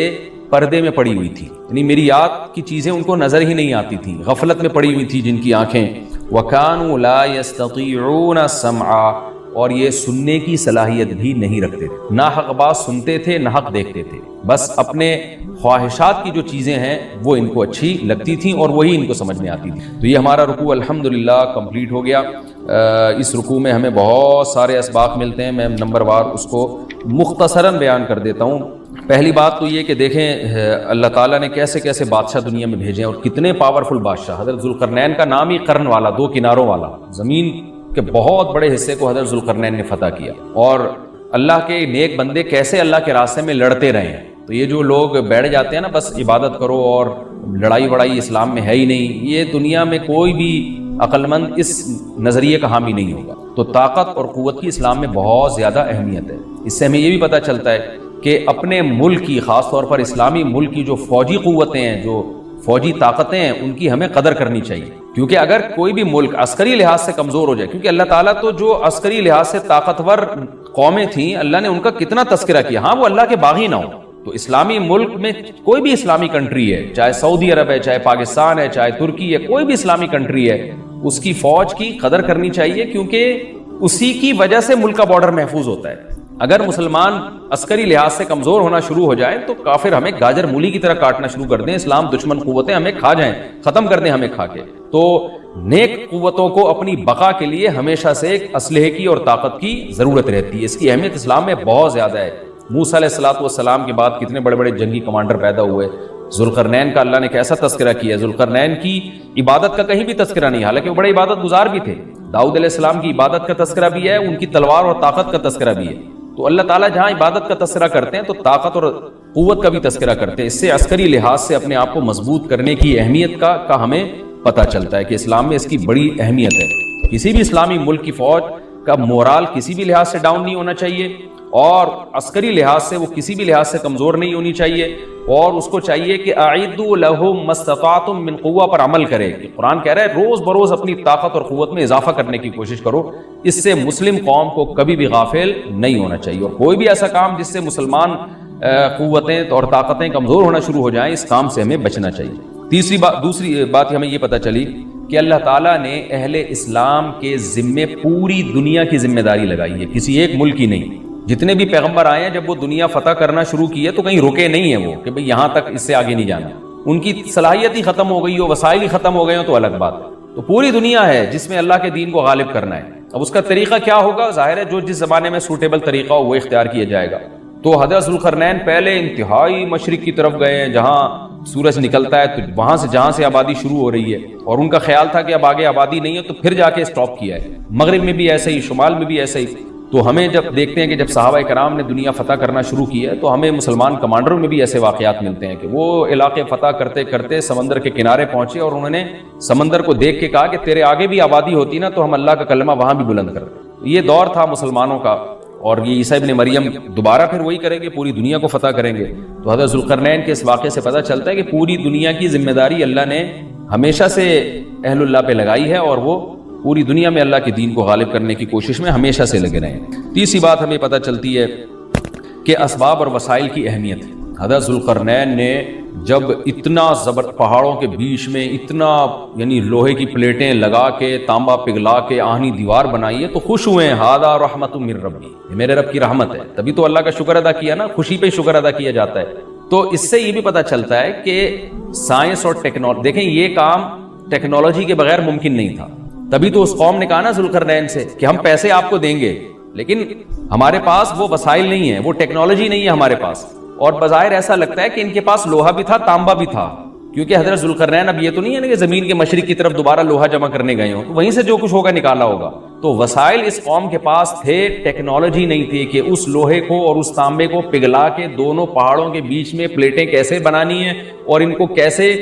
پردے میں پڑی ہوئی تھی، یعنی میری یاد کی چیزیں ان کو نظر ہی نہیں آتی تھیں، غفلت میں پڑی ہوئی تھی جن کی آنکھیں، وکانوا لا یستطیعون سمعا، اور یہ سننے کی صلاحیت بھی نہیں رکھتے تھے، نہ حق بات سنتے تھے نہ حق دیکھتے تھے، بس اپنے خواہشات کی جو چیزیں ہیں وہ ان کو اچھی لگتی تھیں اور وہی ان کو سمجھ میں آتی تھی۔ تو یہ ہمارا رکوع الحمدللہ کمپلیٹ ہو گیا۔ اس رکوع میں ہمیں بہت سارے اسباق ملتے ہیں، میں نمبر وار اس کو مختصراً بیان کر دیتا ہوں۔ پہلی بات تو یہ کہ دیکھیں اللہ تعالیٰ نے کیسے کیسے بادشاہ دنیا میں بھیجے ہیں، اور کتنے پاورفل بادشاہ۔ حضرت ذوالقرنین کا نام ہی قرن والا، دو کناروں والا، زمین کے بہت بڑے حصے کو حضرت ذوالقرنین نے فتح کیا، اور اللہ کے نیک بندے کیسے اللہ کے راستے میں لڑتے رہے ہیں۔ تو یہ جو لوگ بیٹھ جاتے ہیں نا بس عبادت کرو اور لڑائی وڑائی اسلام میں ہے ہی نہیں، یہ دنیا میں کوئی بھی عقل مند اس نظریے کا حامی نہیں ہوگا۔ تو طاقت اور قوت کی اسلام میں بہت زیادہ اہمیت ہے۔ اس سے ہمیں یہ بھی پتہ چلتا ہے کہ اپنے ملک کی، خاص طور پر اسلامی ملک کی جو فوجی قوتیں ہیں، جو فوجی طاقتیں ہیں، ان کی ہمیں قدر کرنی چاہیے، کیونکہ اگر کوئی بھی ملک عسکری لحاظ سے کمزور ہو جائے، کیونکہ اللہ تعالیٰ تو جو عسکری لحاظ سے طاقتور قومیں تھیں اللہ نے ان کا کتنا تذکرہ کیا، ہاں وہ اللہ کے باغی نہ ہو۔ تو اسلامی ملک میں کوئی بھی اسلامی کنٹری ہے، چاہے سعودی عرب ہے، چاہے پاکستان ہے، چاہے ترکی ہے، کوئی بھی اسلامی کنٹری ہے، اس کی فوج کی قدر کرنی چاہیے، کیونکہ اسی کی وجہ سے ملک کا بارڈر محفوظ ہوتا ہے۔ اگر مسلمان عسکری لحاظ سے کمزور ہونا شروع ہو جائیں تو کافر ہمیں گاجر مولی کی طرح کاٹنا شروع کر دیں، اسلام دشمن قوتیں ہمیں کھا جائیں، ختم کر دیں ہمیں کھا کے۔ تو نیک قوتوں کو اپنی بقا کے لیے ہمیشہ سے ایک اسلحے کی اور طاقت کی ضرورت رہتی ہے، اس کی اہمیت اسلام میں بہت زیادہ ہے۔ موسیٰ علیہ السلام کے بعد کتنے بڑے بڑے جنگی کمانڈر پیدا ہوئے، ذوالقرنین کا اللہ نے کیسا تذکرہ کیا، ذوالقرنین کی عبادت کا کہیں بھی تذکرہ نہیں، حالانکہ وہ بڑے عبادت گزار بھی تھے۔ داؤد علیہ السلام کی عبادت کا تذکرہ بھی ہے، ان کی تلوار اور طاقت کا تذکرہ بھی ہے۔ تو اللہ تعالیٰ جہاں عبادت کا تذکرہ کرتے ہیں تو طاقت اور قوت کا بھی تذکرہ کرتے ہیں، اس سے عسکری لحاظ سے اپنے آپ کو مضبوط کرنے کی اہمیت کا ہمیں پتہ چلتا ہے کہ اسلام میں اس کی بڑی اہمیت ہے۔ کسی بھی اسلامی ملک کی فوج کا مورال کسی بھی لحاظ سے ڈاؤن نہیں ہونا چاہیے، اور عسکری لحاظ سے وہ کسی بھی لحاظ سے کمزور نہیں ہونی چاہیے، اور اس کو چاہیے کہ اعدوا لهم ما استطعتم من قوہ پر عمل کرے۔ قرآن کہہ رہا ہے روز بروز اپنی طاقت اور قوت میں اضافہ کرنے کی کوشش کرو، اس سے مسلم قوم کو کبھی بھی غافل نہیں ہونا چاہیے، اور کوئی بھی ایسا کام جس سے مسلمان قوتیں اور طاقتیں کمزور ہونا شروع ہو جائیں، اس کام سے ہمیں بچنا چاہیے۔ دوسری بات ہمیں یہ پتہ چلی کہ اللہ تعالیٰ نے اہل اسلام کے ذمے پوری دنیا کی ذمہ داری لگائی ہے، کسی ایک ملک کی نہیں۔ جتنے بھی پیغمبر آئے ہیں جب وہ دنیا فتح کرنا شروع کی ہے تو کہیں رکے نہیں ہیں وہ کہ بھئی یہاں تک، اس سے آگے نہیں جانا، ان کی صلاحیت ہی ختم ہو گئی ہو، وسائل ہی ختم ہو گئے ہوں تو الگ بات ہے۔ تو پوری دنیا ہے جس میں اللہ کے دین کو غالب کرنا ہے، اب اس کا طریقہ کیا ہوگا؟ ظاہر ہے جو جس زمانے میں سوٹیبل طریقہ ہو وہ اختیار کیا جائے گا. تو حضرت ذوالقرنین پہلے انتہائی مشرق کی طرف گئے ہیں جہاں سورج نکلتا ہے، تو وہاں سے جہاں سے آبادی شروع ہو رہی ہے، اور ان کا خیال تھا کہ اب آگے آبادی نہیں ہے، تو پھر جا کے اسٹاپ کیا ہے. مغرب میں بھی ایسے ہی، شمال میں بھی ایسے ہی. تو ہمیں جب دیکھتے ہیں کہ جب صحابہ کرام نے دنیا فتح کرنا شروع کی ہے تو ہمیں مسلمان کمانڈروں میں بھی ایسے واقعات ملتے ہیں کہ وہ علاقے فتح کرتے کرتے سمندر کے کنارے پہنچے اور انہوں نے سمندر کو دیکھ کے کہا کہ تیرے آگے بھی آبادی ہوتی نا تو ہم اللہ کا کلمہ وہاں بھی بلند کرتے. یہ دور تھا مسلمانوں کا، اور یہ عیسیٰ ابن مریم دوبارہ پھر وہی کریں گے، پوری دنیا کو فتح کریں گے. تو حضرت ذوالقرنین کے اس واقعے سے پتہ چلتا ہے کہ پوری دنیا کی ذمہ داری اللہ نے ہمیشہ سے اہل اللہ پہ لگائی ہے، اور وہ پوری دنیا میں اللہ کے دین کو غالب کرنے کی کوشش میں ہمیشہ سے لگے رہے. تیسری بات ہمیں پتہ چلتی ہے کہ اسباب اور وسائل کی اہمیت. حضرت ذوالقرنین نے جب اتنا پہاڑوں کے بیچ میں اتنا یعنی لوہے کی پلیٹیں لگا کے تانبا پگھلا کے آہنی دیوار بنائی ہے تو خوش ہوئے ہیں. ھذا رحمت من ربی، یہ میرے رب کی رحمت ہے. تبھی تو اللہ کا شکر ادا کیا نا، خوشی پہ شکر ادا کیا جاتا ہے. تو اس سے یہ بھی پتہ چلتا ہے کہ سائنس اور ٹیکنالوجی، دیکھیں یہ کام ٹیکنالوجی کے بغیر ممکن نہیں تھا. تبھی تو اس قوم نے کہا نا ذوالقرنین سے کہ ہم پیسے آپ کو دیں گے، لیکن ہمارے پاس وہ وسائل نہیں ہیں، وہ ٹیکنالوجی نہیں ہے ہمارے پاس. اور بظاہر ایسا لگتا ہے کہ ان کے پاس لوہا بھی تھا، تانبا بھی تھا، کیونکہ حضرت ذوالقرنین اب یہ تو نہیں ہے نا کہ زمین کے مشرق کی طرف دوبارہ لوہا جمع کرنے گئے ہوں، تو وہیں سے جو کچھ ہوگا نکالا ہوگا. تو وسائل اس قوم کے پاس تھے، ٹیکنالوجی نہیں تھی کہ اس لوہے کو اور اس تانبے کو پگھلا کے دونوں پہاڑوں کے بیچ میں پلیٹیں کیسے بنانی ہیں اور ان کو کیسے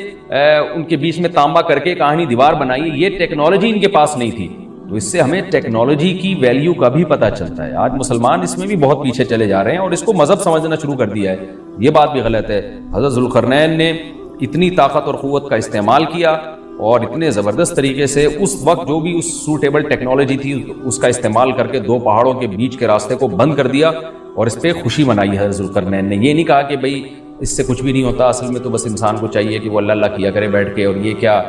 ان کے بیچ میں تانبا کر کے کہانی دیوار بنائی ہے. یہ ٹیکنالوجی ان کے پاس نہیں تھی. تو اس سے ہمیں ٹیکنالوجی کی ویلیو کا بھی پتہ چلتا ہے. آج مسلمان اس میں بھی بہت پیچھے چلے جا رہے ہیں اور اس کو مذہب سمجھنا شروع کر دیا ہے. یہ بات بھی غلط ہے. حضرت ذوالقرنین نے اتنی طاقت اور قوت کا استعمال کیا اور اتنے زبردست طریقے سے اس وقت جو بھی اس سوٹیبل ٹیکنالوجی تھی اس کا استعمال کر کے دو پہاڑوں کے بیچ کے راستے کو بند کر دیا اور اس پہ خوشی منائی حضرت ذوالقرنین نے. یہ نہیں کہا کہ بھئی اس سے کچھ بھی نہیں ہوتا، اصل میں تو بس انسان کو چاہیے کہ وہ اللہ اللہ کیا کرے بیٹھ کے، اور یہ کیا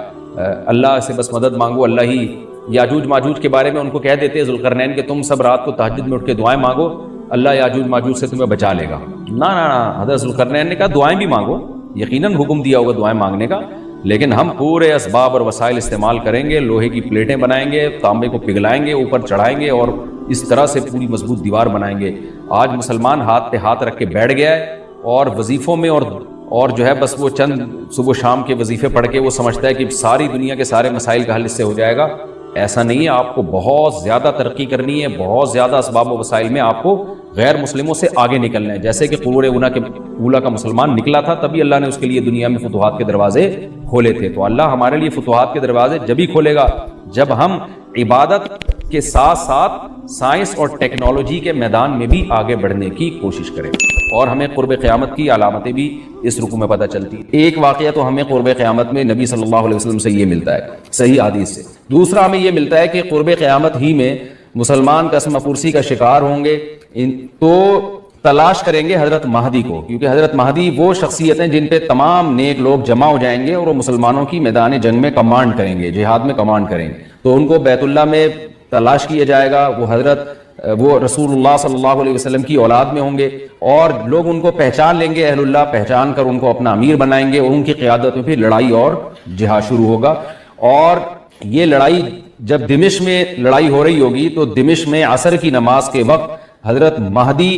اللہ سے بس مدد مانگو، اللہ ہی. یاجوج ماجوج کے بارے میں ان کو کہہ دیتے ہیں ذوالقرنین کہ تم سب رات کو تہجد میں اٹھ کے دعائیں مانگو، اللہ یاجوج ماجوج سے تمہیں بچا لے گا. نہ حضرت ذوالقرنین نے کہا دعائیں بھی مانگو، یقیناً حکم دیا ہوگا دعائیں مانگنے کا، لیکن ہم پورے اسباب اور وسائل استعمال کریں گے، لوہے کی پلیٹیں بنائیں گے، تانبے کو پگھلائیں گے، اوپر چڑھائیں گے اور اس طرح سے پوری مضبوط دیوار بنائیں گے. آج مسلمان ہاتھ پہ ہاتھ رکھ کے بیٹھ گیا ہے اور وظیفوں میں اور جو ہے بس وہ چند صبح شام کے وظیفے پڑھ کے وہ سمجھتا ہے کہ ساری دنیا کے سارے مسائل کا حل اس سے ہو جائے گا. ایسا نہیں ہے. آپ کو بہت زیادہ ترقی کرنی ہے، بہت زیادہ اسباب و وسائل میں آپ کو غیر مسلموں سے آگے نکلنا ہے. جیسے کہ قرون اولا کا مسلمان نکلا تھا، تبھی اللہ نے اس کے لیے دنیا میں فتوحات کے دروازے کھولے تھے. تو اللہ ہمارے لیے فتوحات کے دروازے جبھی کھولے گا جب ہم عبادت کے ساتھ ساتھ سائنس اور ٹیکنالوجی کے میدان میں بھی آگے بڑھنے کی کوشش کریں. اور ہمیں قرب قیامت کی علامتیں بھی اس رکوع میں پتہ چلتی ہیں. ایک واقعہ تو ہمیں قرب قیامت میں نبی صلی اللہ علیہ وسلم سے یہ ملتا ہے صحیح حدیث سے. دوسرا ہمیں یہ ملتا ہے کہ قرب قیامت ہی میں مسلمان قسم پرسی کا شکار ہوں گے تو تلاش کریں گے حضرت مہدی کو، کیونکہ حضرت مہدی وہ شخصیت ہیں جن پہ تمام نیک لوگ جمع ہو جائیں گے اور وہ مسلمانوں کی میدان جنگ میں کمانڈ کریں گے، جہاد میں کمانڈ کریں گے. تو ان کو بیت اللہ میں تلاش کیا جائے گا. وہ رسول اللہ صلی اللہ علیہ وسلم کی اولاد میں ہوں گے اور لوگ ان کو پہچان لیں گے، اہل اللہ پہچان کر ان کو اپنا امیر بنائیں گے اور ان کی قیادت میں پھر لڑائی اور جہاد شروع ہوگا. اور یہ لڑائی جب دمشق میں لڑائی ہو رہی ہوگی تو دمشق میں عصر کی نماز کے وقت حضرت مہدی،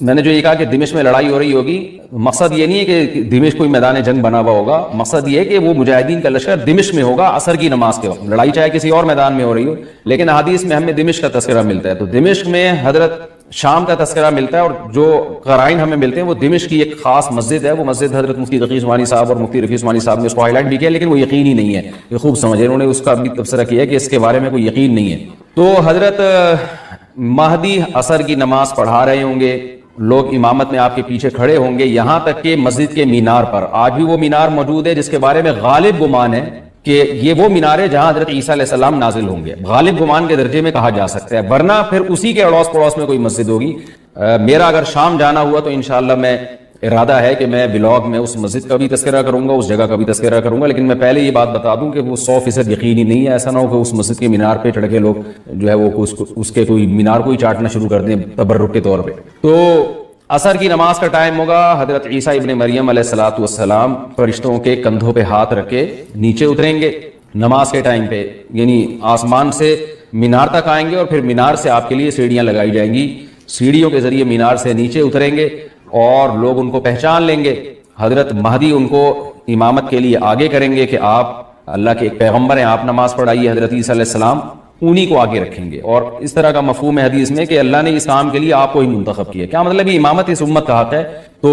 میں نے جو یہ کہا کہ دمشق میں لڑائی ہو رہی ہوگی، مقصد یہ نہیں ہے کہ دمشق کوئی میدان جنگ بنا ہوا ہوگا، مقصد یہ ہے کہ وہ مجاہدین کا لشکر دمشق میں ہوگا عصر کی نماز کے وقت. لڑائی چاہے کسی اور میدان میں ہو رہی ہو، لیکن احادیث میں ہمیں دمشق کا تذکرہ ملتا ہے. تو دمشق میں حضرت شام کا تذکرہ ملتا ہے اور جو قرائن ہمیں ملتے ہیں وہ دمشق کی ایک خاص مسجد ہے. وہ مسجد حضرت مفتی تقی عثمانی صاحب اور مفتی رفیع عثمانی صاحب نے اس کو ہائی لائٹ بھی کیا، لیکن وہ یقینی نہیں ہے. یہ خوب سمجھے، انہوں نے اس کا بھی تبصرہ کیا کہ اس کے بارے میں کوئی یقین نہیں ہے. تو حضرت مہدی عصر کی نماز پڑھا رہے ہوں گے، لوگ امامت میں آپ کے پیچھے کھڑے ہوں گے، یہاں تک کہ مسجد کے مینار پر آج بھی وہ مینار موجود ہے جس کے بارے میں غالب گمان ہے کہ یہ وہ مینار ہے جہاں حضرت عیسیٰ علیہ السلام نازل ہوں گے. غالب گمان کے درجے میں کہا جا سکتا ہے، ورنہ پھر اسی کے اڑوس پڑوس میں کوئی مسجد ہوگی. میرا اگر شام جانا ہوا تو انشاءاللہ میں ارادہ ہے کہ میں ولاگ میں اس مسجد کا بھی تذکرہ کروں گا، اس جگہ کا بھی تذکرہ کروں گا. لیکن میں پہلے یہ بات بتا دوں کہ وہ 100% یقینی نہیں ہے. ایسا نہ ہو کہ اس مسجد کے مینار پہ چڑھ کے لوگ جو ہے وہ اس کے کوئی مینار کو ہی چاٹنا شروع کر دیں تبرک کے طور پہ. تو عصر کی نماز کا ٹائم ہوگا. حضرت عیسیٰ ابن مریم علیہ الصلوۃ والسلام فرشتوں کے کندھوں پہ ہاتھ رکھ کے نیچے اتریں گے نماز کے ٹائم پہ، یعنی آسمان سے مینار تک آئیں گے اور پھر مینار سے آپ کے لیے سیڑھیاں لگائی جائیں گی، سیڑھیوں کے ذریعے مینار سے نیچے اتریں گے اور لوگ ان کو پہچان لیں گے۔ حضرت مہدی ان کو امامت کے لیے آگے کریں گے کہ آپ اللہ کے ایک پیغمبر ہیں، آپ نماز پڑھائیے۔ حضرت عیسیٰ علیہ السلام انہی کو آگے رکھیں گے، اور اس طرح کا مفہوم ہے حدیث میں کہ اللہ نے اس کام کے لیے آپ کو ہی منتخب کیا۔ کیا مطلب یہ امامت اس امت کا حق ہے؟ تو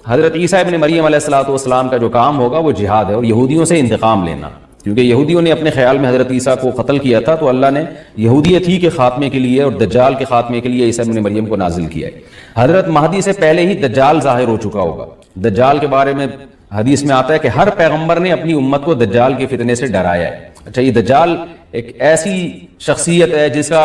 حضرت عیسیٰ ابن مریم علیہ السلام کا جو کام ہوگا وہ جہاد ہے اور یہودیوں سے انتقام لینا، کیونکہ یہودیوں نے اپنے خیال میں حضرت عیسیٰ کو قتل کیا تھا، تو اللہ نے یہودیت ہی کے خاتمے کے لیے اور دجال کے خاتمے کے لیے عیسیٰ ابن مریم کو نازل کیا ہے۔ حضرت مہدی سے پہلے ہی دجال ظاہر ہو چکا ہوگا۔ دجال کے بارے میں حدیث میں آتا ہے کہ ہر پیغمبر نے اپنی امت کو دجال کے فتنے سے ڈرایا ہے۔ اچھا، یہ دجال ایک ایسی شخصیت ہے جس کا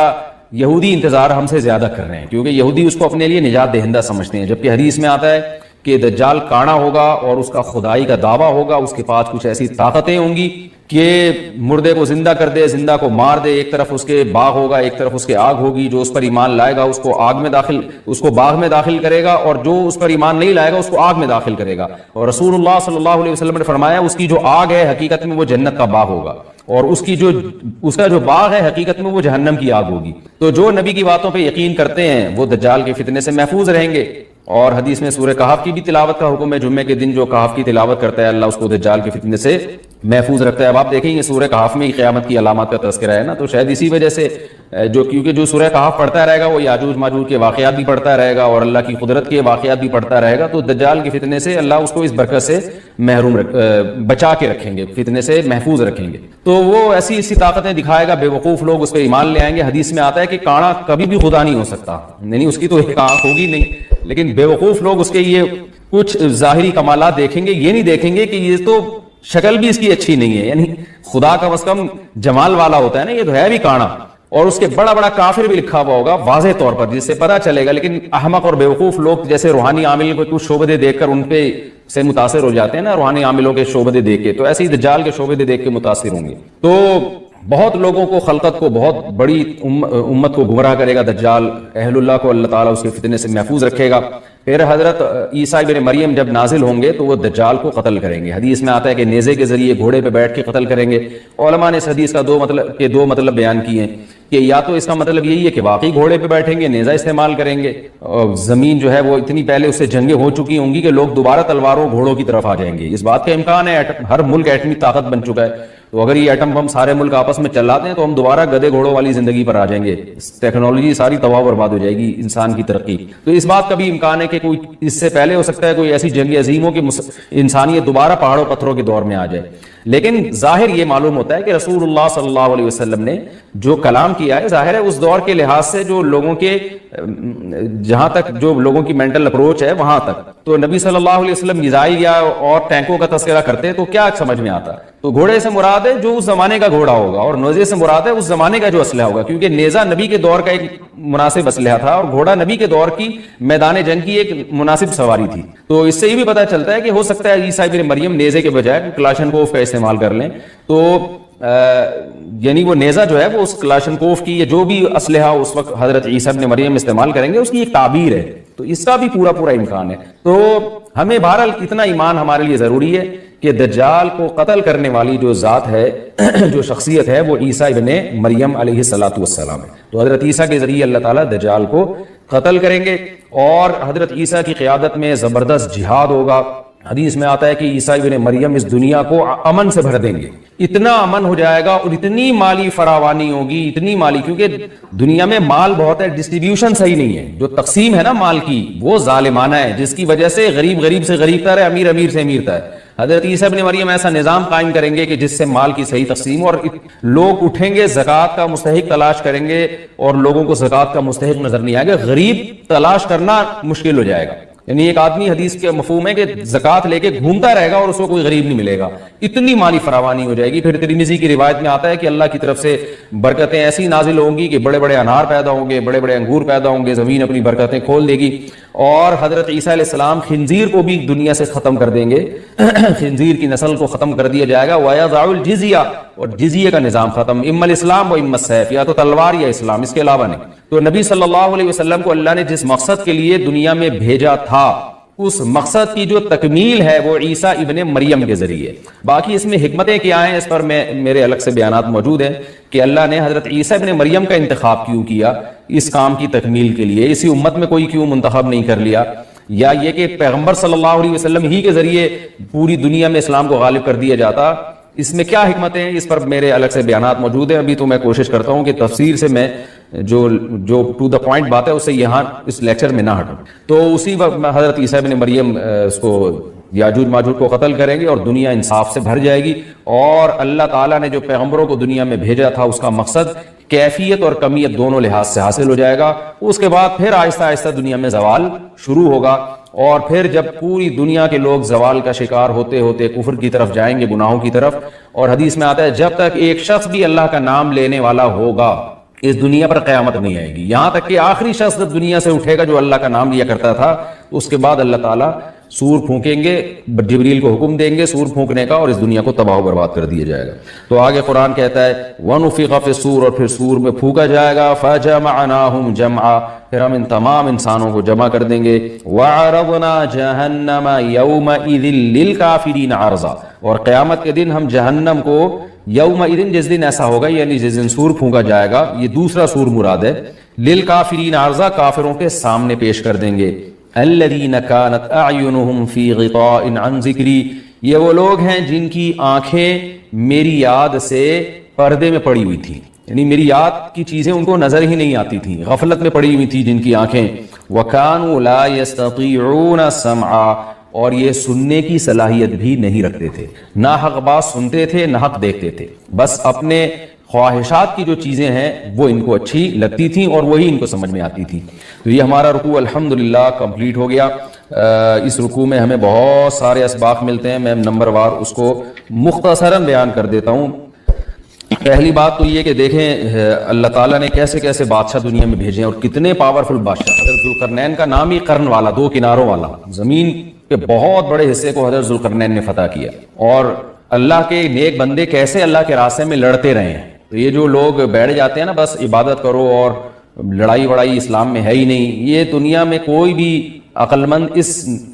یہودی انتظار ہم سے زیادہ کر رہے ہیں، کیونکہ یہودی اس کو اپنے لیے نجات دہندہ سمجھتے ہیں، جبکہ حدیث میں آتا ہے کہ دجال کانا ہوگا اور اس کا خدائی کا دعویٰ ہوگا، اس کے پاس کچھ ایسی طاقتیں ہوں گی کہ مردے کو زندہ کر دے، زندہ کو مار دے، ایک طرف اس کے باغ ہوگا، ایک طرف اس کے آگ ہوگی، جو اس پر ایمان لائے گا اس کو باغ میں داخل کرے گا، اور جو اس پر ایمان نہیں لائے گا اس کو آگ میں داخل کرے گا۔ اور رسول اللہ صلی اللہ علیہ وسلم نے فرمایا اس کی جو آگ ہے حقیقت میں وہ جنت کا باغ ہوگا، اور اس کا جو باغ ہے حقیقت میں وہ جہنم کی آگ ہوگی۔ تو جو نبی کی باتوں پہ یقین کرتے ہیں وہ دجال کے فتنے سے محفوظ رہیں گے۔ اور حدیث میں سورہ کہف کی بھی تلاوت کا حکم ہے، جمعے کے دن جو کہف کی تلاوت کرتا ہے اللہ اس کو دجال کے فتنے سے محفوظ رکھتا ہے۔ اب آپ دیکھیں گے سورہ کہف میں ہی قیامت کی علامات کا تذکرہ ہے نا، تو شاید اسی وجہ سے کیونکہ جو سورہ کہف پڑھتا رہے گا وہ یاجوج ماجوج کے واقعات بھی پڑھتا رہے گا اور اللہ کی قدرت کے واقعات بھی پڑھتا رہے گا، تو دجال کے فتنے سے اللہ اس کو اس برکت سے بچا کے رکھیں گے، فتنے سے محفوظ رکھیں گے۔ تو وہ ایسی طاقتیں دکھائے گا، بے وقوف لوگ اس پہ ایمان لے آئیں گے۔ حدیث میں آتا ہے کہ کانا کبھی بھی خدا نہیں ہو سکتا، یعنی اس کی تو ایک آنکھ ہوگی نہیں، لیکن بے وقوف لوگ اس کے یہ کچھ ظاہری کمالات دیکھیں گے، یہ نہیں دیکھیں گے کہ یہ تو شکل بھی اس کی اچھی نہیں ہے، یعنی خدا کا بس کم جمال والا ہوتا ہے نا، یہ تو ہے بھی کانا، اور اس کے بڑا بڑا کافر بھی لکھا ہوا ہوگا واضح طور پر جس سے پتا چلے گا۔ لیکن احمق اور بیوقوف لوگ جیسے روحانی عامل کو کچھ شعبدے دیکھ کر ان پہ سے متاثر ہو جاتے ہیں نا، روحانی عاملوں کے شعبدے دیکھ کے، تو ایسے ہی دجال کے شعبدے دیکھ کے متاثر ہوں گے۔ تو بہت لوگوں کو، خلقت کو، بہت بڑی امت کو گمراہ کرے گا دجال، اہل اللہ کو اللہ تعالیٰ اس کے فتنے سے محفوظ رکھے گا۔ پھر حضرت عیسیٰ ابن مریم جب نازل ہوں گے تو وہ دجال کو قتل کریں گے۔ حدیث میں آتا ہے کہ نیزے کے ذریعے گھوڑے پہ بیٹھ کے قتل کریں گے۔ علماء نے اس حدیث کا دو مطلب بیان کیے ہیں کہ یا تو اس کا مطلب یہی ہے کہ واقعی گھوڑے پہ بیٹھیں گے، نیزہ استعمال کریں گے، اور زمین جو ہے وہ اتنی پہلے اس سے جنگیں ہو چکی ہوں گی کہ لوگ دوبارہ تلواروں گھوڑوں کی طرف آ جائیں گے۔ اس بات کا امکان ہے، ہر ملک ایٹمی طاقت بن چکا ہے، تو اگر یہ ایٹم بم سارے ملک آپس میں چلاتے ہیں تو ہم دوبارہ گدے گھوڑوں والی زندگی پر آ جائیں گے، ٹیکنالوجی ساری تباہ برباد ہو جائے گی، انسان کی ترقی۔ تو اس بات کا بھی امکان ہے کہ کوئی اس سے پہلے ہو سکتا ہے کوئی ایسی جنگ عظیم ہو کہ انسانیت دوبارہ پہاڑوں پتھروں کے دور میں آ جائے۔ لیکن ظاہر یہ معلوم ہوتا ہے کہ رسول اللہ صلی اللہ علیہ وسلم نے جو کلام کیا ہے، ظاہر ہے اس دور کے لحاظ سے جو لوگوں کے جہاں تک جو لوگوں کی مینٹل اپروچ ہے وہاں تک، تو نبی صلی اللہ علیہ وسلم میزائل یا اور ٹینکوں کا تذکرہ کرتے تو کیا سمجھ میں آتا؟ تو گھوڑے سے مراد ہے جو اس زمانے کا گھوڑا ہوگا، اور نیزے سے مراد ہے اس زمانے کا جو اسلحہ ہوگا، کیونکہ نیزہ نبی کے دور کا ایک مناسب اسلحہ تھا اور گھوڑا نبی کے دور کی میدان جنگ کی ایک مناسب سواری تھی۔ تو اس سے یہ بھی پتہ چلتا ہے کہ ہو سکتا ہے عیسیٰ ابن مریم نیزے کے بجائے کلاشنکوف کا استعمال کر لیں، تو یعنی وہ نیزہ جو ہے وہ اس کلاشنکوف کی یا جو بھی اسلحہ اس وقت حضرت عیسیٰ ابن مریم استعمال کریں گے اس کی ایک تعبیر ہے، تو اس کا بھی پورا امکان ہے۔ تو ہمیں بہرحال اتنا ایمان ہمارے لیے ضروری ہے کہ دجال کو قتل کرنے والی جو ذات ہے، جو شخصیت ہے، وہ عیسیٰ ابن مریم علیہ السلام ہے۔ تو حضرت عیسیٰ کے ذریعے اللہ تعالیٰ دجال کو قتل کریں گے، اور حضرت عیسیٰ کی قیادت میں زبردست جہاد ہوگا۔ حدیث میں آتا ہے کہ عیسیٰ ابن مریم اس دنیا کو امن سے بھر دیں گے، اتنا امن ہو جائے گا اور اتنی مالی فراوانی ہوگی، اتنی مالی، کیونکہ دنیا میں مال بہت ہے، ڈسٹریبیوشن صحیح نہیں ہے، جو تقسیم ہے نا مال کی وہ ظالمانہ ہے، جس کی وجہ سے غریب سے غریب تر ہے، امیر سے امیر تر ہے۔ حضرت عیسیٰ ابن مریم ایسا نظام قائم کریں گے کہ جس سے مال کی صحیح تقسیم، اور لوگ اٹھیں گے زکوٰۃ کا مستحق تلاش کریں گے اور لوگوں کو زکوٰۃ کا مستحق نظر نہیں آئے گا، غریب تلاش کرنا مشکل ہو جائے گا۔ یعنی ایک آدمی، حدیث کے مفہوم ہے کہ زکوٰۃ لے کے گھومتا رہے گا اور اس کو کوئی غریب نہیں ملے گا، اتنی مالی فراوانی ہو جائے گی۔ پھر ترمذی کی روایت میں آتا ہے کہ اللہ کی طرف سے برکتیں ایسی نازل ہوں گی کہ بڑے بڑے انار پیدا ہوں گے، بڑے بڑے انگور پیدا ہوں گے، زمین اپنی برکتیں کھول دے گی، اور حضرت عیسیٰ علیہ السلام خنزیر کو بھی دنیا سے ختم کر دیں گے، خنزیر کی نسل کو ختم کر دیا جائے گا، وَيَضَعُ الْجِزْيَةَ، اور جزیے کا نظام ختم، اما الاسلام و اما السیف، یا تو تلوار یا اسلام، اس کے علاوہ نہیں۔ تو نبی صلی اللہ علیہ وسلم کو اللہ نے جس مقصد کے لیے دنیا میں بھیجا تھا اس مقصد کی جو تکمیل ہے وہ عیسیٰ ابن مریم کے ذریعے. باقی اس میں حکمتیں کیا ہیں اس پر میرے الگ سے بیانات موجود ہیں کہ اللہ نے حضرت عیسیٰ ابن مریم کا انتخاب کیوں کیا اس کام کی تکمیل کے لیے, اسی امت میں کوئی کیوں منتخب نہیں کر لیا, یا یہ کہ پیغمبر صلی اللہ علیہ وسلم ہی کے ذریعے پوری دنیا میں اسلام کو غالب کر دیا جاتا. اس میں کیا حکمتیں ہیں اس پر میرے الگ سے بیانات موجود ہیں. ابھی تو میں کوشش کرتا ہوں کہ تفسیر سے میں جو ٹو دا پوائنٹ بات ہے اسے یہاں اس لیکچر میں نہ ہٹوں. تو اسی وقت حضرت عیسیٰ ابن مریم اس کو یاجوج ماجوج کو قتل کریں گے اور دنیا انصاف سے بھر جائے گی, اور اللہ تعالیٰ نے جو پیغمبروں کو دنیا میں بھیجا تھا اس کا مقصد کیفیت اور کمیت دونوں لحاظ سے حاصل ہو جائے گا. اس کے بعد پھر آہستہ آہستہ دنیا میں زوال شروع ہوگا, اور پھر جب پوری دنیا کے لوگ زوال کا شکار ہوتے ہوتے کفر کی طرف جائیں گے, گناہوں کی طرف, اور حدیث میں آتا ہے جب تک ایک شخص بھی اللہ کا نام لینے والا ہوگا اس دنیا پر قیامت نہیں آئے گی. یہاں تک کہ آخری شخص جب دنیا سے اٹھے گا جو اللہ کا نام لیا کرتا تھا, اس کے بعد اللہ تعالیٰ سور پھونکیں گے, جبریل کو حکم دیں گے سور پھونکنے کا, اور اس دنیا کو تباہ و برباد کر دیا جائے گا. تو آگے قرآن کہتا ہے وَنُفِخَ فِي الصُّورِ, اور پھر سور میں پھونکا جائے گا, فَجَمَعْنَاهُمْ جَمْعًا, پھر ہم ان تمام انسانوں کو جمع کر دیں گے, وَعَرَضْنَا جَهَنَّمَ يَوْمَئِذٍ لِّلْكَافِرِينَ عَرْضًا, اور قیامت کے دن ہم جہنم کو یومئذ جس دن ایسا ہوگا یعنی جس دن سور پھونکا جائے گا, یہ دوسرا سور مراد ہے, لِلْكَافِرِينَ عَرْضًا, کافروں کے سامنے پیش کر دیں گے. الذین کانت اعینہم فی غطاء عن ذکری, یہ وہ لوگ ہیں جن کی آنکھیں میری یاد سے پردے میں پڑی ہوئی تھیں, یعنی میری یاد کی چیزیں ان کو نظر ہی نہیں آتی تھیں, غفلت میں پڑی ہوئی تھی جن کی آنکھیں. وکانوا لا یستطیعون سمعا, اور یہ سننے کی صلاحیت بھی نہیں رکھتے تھے, نہ حق بات سنتے تھے نہ حق دیکھتے تھے, بس اپنے خواہشات کی جو چیزیں ہیں وہ ان کو اچھی لگتی تھیں اور وہی ان کو سمجھ میں آتی تھی. تو یہ ہمارا رکوع الحمدللہ کمپلیٹ ہو گیا. اس رکوع میں ہمیں بہت سارے اسباق ملتے ہیں, میں نمبر وار اس کو مختصراً بیان کر دیتا ہوں. پہلی بات تو یہ کہ دیکھیں اللہ تعالیٰ نے کیسے کیسے بادشاہ دنیا میں بھیجے ہیں اور کتنے پاورفل بادشاہ. حضرت ذوالقرنین کا نام ہی قرن والا, دو کناروں والا, زمین کے بہت بڑے حصے کو حضرت ذوالقرنین نے فتح کیا, اور اللہ کے نیک بندے کیسے اللہ کے راستے میں لڑتے رہے ہیں. تو یہ جو لوگ بیٹھ جاتے ہیں نا بس عبادت کرو اور لڑائی وڑائی اسلام میں ہے ہی نہیں, یہ دنیا میں کوئی بھی عقل مند اس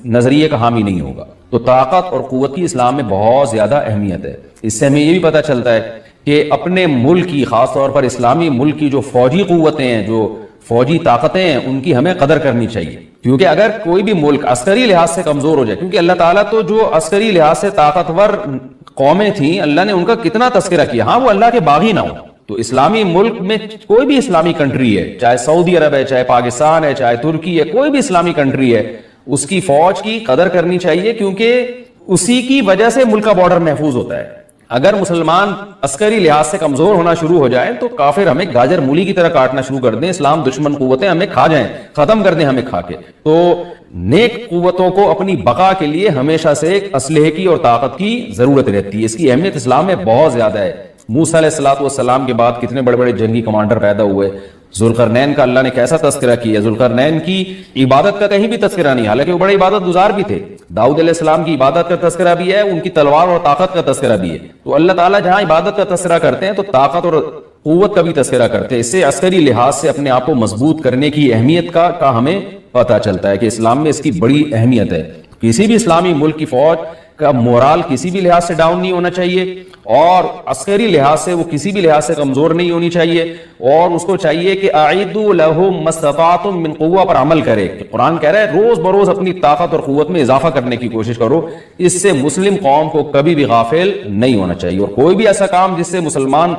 نظریے کا حامی نہیں ہوگا. تو طاقت اور قوت کی اسلام میں بہت زیادہ اہمیت ہے. اس سے ہمیں یہ بھی پتہ چلتا ہے کہ اپنے ملک کی, خاص طور پر اسلامی ملک کی جو فوجی قوتیں ہیں, جو فوجی طاقتیں ہیں, ان کی ہمیں قدر کرنی چاہیے. کیونکہ اگر کوئی بھی ملک عسکری لحاظ سے کمزور ہو جائے, کیونکہ اللہ تعالیٰ تو جو عسکری لحاظ سے طاقتور قومیں تھیں اللہ نے ان کا کتنا تذکرہ کیا, ہاں وہ اللہ کے باغی نہ ہو. تو اسلامی ملک میں کوئی بھی اسلامی کنٹری ہے, چاہے سعودی عرب ہے, چاہے پاکستان ہے, چاہے ترکی ہے, کوئی بھی اسلامی کنٹری ہے, اس کی فوج کی قدر کرنی چاہیے, کیونکہ اسی کی وجہ سے ملک کا بارڈر محفوظ ہوتا ہے. اگر مسلمان عسکری لحاظ سے کمزور ہونا شروع ہو جائیں تو کافر ہمیں گاجر مولی کی طرح کاٹنا شروع کر دیں, اسلام دشمن قوتیں ہمیں کھا جائیں, ختم کر دیں ہمیں کھا کے. تو نیک قوتوں کو اپنی بقا کے لیے ہمیشہ سے اسلحے کی اور طاقت کی ضرورت رہتی ہے. اس کی اہمیت اسلام میں بہت زیادہ ہے. موسیٰ علیہ السلام کے بعد کتنے بڑے بڑے جنگی کمانڈر پیدا ہوئے. ذوالقرنین کا اللہ نے کیسا تذکرہ کیا. ذوالقرنین کی عبادت کا کہیں بھی تذکرہ نہیں, حالانکہ وہ بڑے عبادت گزار بھی تھے. داؤد علیہ السلام کی عبادت کا تذکرہ بھی ہے, ان کی تلوار اور طاقت کا تذکرہ بھی ہے. تو اللہ تعالیٰ جہاں عبادت کا تذکرہ کرتے ہیں تو طاقت اور قوت کا بھی تذکرہ کرتے ہیں. اس سے عسکری لحاظ سے اپنے آپ کو مضبوط کرنے کی اہمیت کا ہمیں پتہ چلتا ہے کہ اسلام میں اس کی بڑی اہمیت ہے. کسی بھی اسلامی ملک کی فوج کا مورال کسی بھی لحاظ سے ڈاؤن نہیں ہونا چاہیے, اور عسکری لحاظ سے وہ کسی بھی لحاظ سے کمزور نہیں ہونی چاہیے, اور اس کو چاہیے کہ اعدوا لهم ما استطعتم من قوہ پر عمل کرے. قرآن کہہ رہا ہے روز بروز اپنی طاقت اور قوت میں اضافہ کرنے کی کوشش کرو. اس سے مسلم قوم کو کبھی بھی غافل نہیں ہونا چاہیے, اور کوئی بھی ایسا کام جس سے مسلمان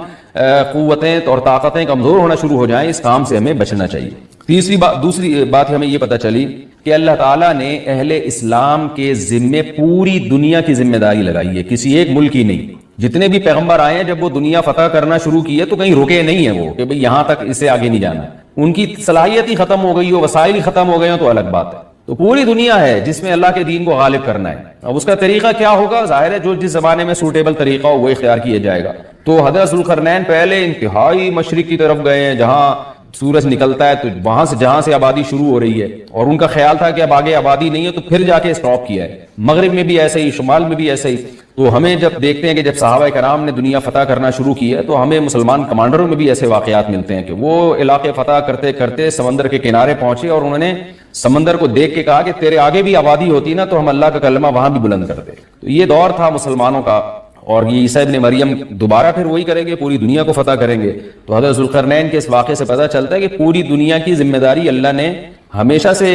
قوتیں اور طاقتیں کمزور ہونا شروع ہو جائیں, اس کام سے ہمیں بچنا چاہیے. دوسری بات ہمیں یہ پتہ چلی کہ اللہ تعالیٰ نے اہل اسلام کے ذمے پوری دنیا کی ذمہ داری لگائی ہے, کسی ایک ملک کی نہیں. جتنے بھی پیغمبر آئے ہیں جب وہ دنیا فتح کرنا شروع کی ہے تو کہیں رکے نہیں ہیں وہ کہ بھئی یہاں تک, اس سے آگے نہیں جانا. ان کی صلاحیت ہی ختم ہو گئی ہو, وسائل ہی ختم ہو گئے ہوں تو الگ بات ہے. تو پوری دنیا ہے جس میں اللہ کے دین کو غالب کرنا ہے. اب اس کا طریقہ کیا ہوگا, ظاہر ہے جو جس زمانے میں سوٹیبل طریقہ ہو وہ اختیار کیا جائے گا. تو حضرت ذوالقرنین پہلے انتہائی مشرق کی طرف گئے ہیں, جہاں سورج نکلتا ہے تو وہاں سے جہاں سے آبادی شروع ہو رہی ہے، اور ان کا خیال تھا کہ اب آگے آبادی نہیں ہے تو پھر جا کے اسٹاپ کیا ہے۔ مغرب میں بھی ایسے ہی، شمال میں بھی ایسے ہی۔ تو ہمیں جب دیکھتے ہیں کہ جب صحابہ کرام نے دنیا فتح کرنا شروع کی ہے تو ہمیں مسلمان کمانڈروں میں بھی ایسے واقعات ملتے ہیں کہ وہ علاقے فتح کرتے کرتے سمندر کے کنارے پہنچے اور انہوں نے سمندر کو دیکھ کے کہا کہ تیرے آگے بھی آبادی ہوتی نا تو ہم اللہ کا کلمہ وہاں بھی بلند کرتے۔ تو یہ دور تھا مسلمانوں کا، اور یہ عیسیٰ ابن مریم دوبارہ پھر وہی کریں گے، پوری دنیا کو فتح کریں گے۔ تو حضرت ذوالقرنین کے اس واقعے سے پتہ چلتا ہے کہ پوری دنیا کی ذمہ داری اللہ نے ہمیشہ سے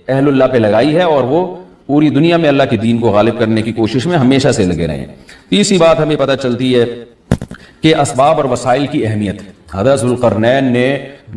اہل اللہ پہ لگائی ہے، اور وہ پوری دنیا میں اللہ کے دین کو غالب کرنے کی کوشش میں ہمیشہ سے لگے رہے ہیں۔ تیسری بات ہمیں پتہ چلتی ہے کہ اسباب اور وسائل کی اہمیت۔ حضرت ذوالقرنین نے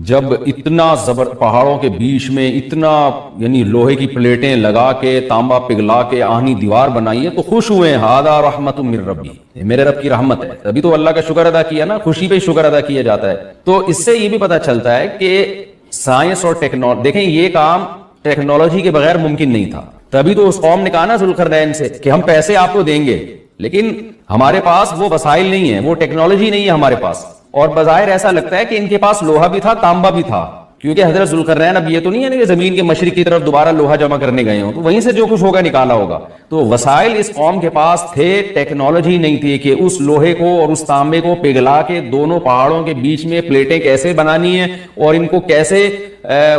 جب اتنا پہاڑوں کے بیچ میں اتنا یعنی لوہے کی پلیٹیں لگا کے تانبا پگھلا کے آہنی دیوار بنائی ہے تو خوش ہوئے، ہذا رحمت من ربی، میرے رب کی رحمت ہے۔ تبھی تو اللہ کا شکر ادا کیا نا، خوشی پہ شکر ادا کیا جاتا ہے۔ تو اس سے یہ بھی پتہ چلتا ہے کہ سائنس اور ٹیکنالوجی، دیکھیں یہ کام ٹیکنالوجی کے بغیر ممکن نہیں تھا۔ تبھی تو اس قوم نے کہا نا ذوالقرنین سے کہ ہم پیسے آپ کو دیں گے، لیکن ہمارے پاس وہ وسائل نہیں ہیں، وہ ٹیکنالوجی نہیں ہے ہمارے پاس۔ اور بظاہر ایسا لگتا ہے کہ ان کے پاس لوہا بھی تھا، تانبا بھی تھا، کیونکہ حضرت ذوالقرنین اب یہ تو نہیں ہے کہ زمین کے مشرق کی طرف دوبارہ لوہا جمع کرنے گئے ہوں، تو وہیں سے جو کچھ ہوگا نکالا ہوگا۔ تو وسائل اس قوم کے پاس تھے، ٹیکنالوجی نہیں تھی کہ اس لوہے کو اور اس تانبے کو پگھلا کے دونوں پہاڑوں کے بیچ میں پلیٹیں کیسے بنانی ہیں اور ان کو کیسے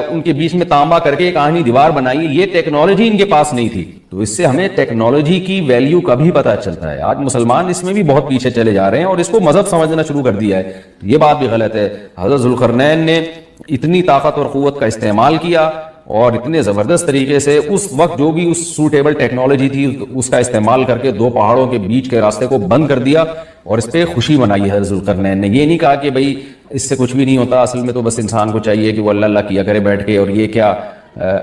ان کے بیچ میں تانبا کر کے ایک آہنی دیوار بنائی ہے، یہ ٹیکنالوجی ان کے پاس نہیں تھی۔ تو اس سے ہمیں ٹیکنالوجی کی ویلیو کا بھی پتہ چلتا ہے۔ آج مسلمان اس میں بھی بہت پیچھے چلے جا رہے ہیں اور اس کو مذہب سمجھنا شروع کر دیا ہے، یہ بات بھی غلط ہے۔ حضرت ذوالقرنین نے اتنی طاقت اور قوت کا استعمال کیا اور اتنے زبردست طریقے سے اس وقت جو بھی اس سوٹیبل ٹیکنالوجی تھی اس کا استعمال کر کے دو پہاڑوں کے بیچ کے راستے کو بند کر دیا اور اس پہ خوشی منائی ہے ذوالقرنین نے۔ یہ نہیں کہا کہ بھئی اس سے کچھ بھی نہیں ہوتا، اصل میں تو بس انسان کو چاہیے کہ وہ اللہ اللہ کیا کرے بیٹھ کے، اور یہ کیا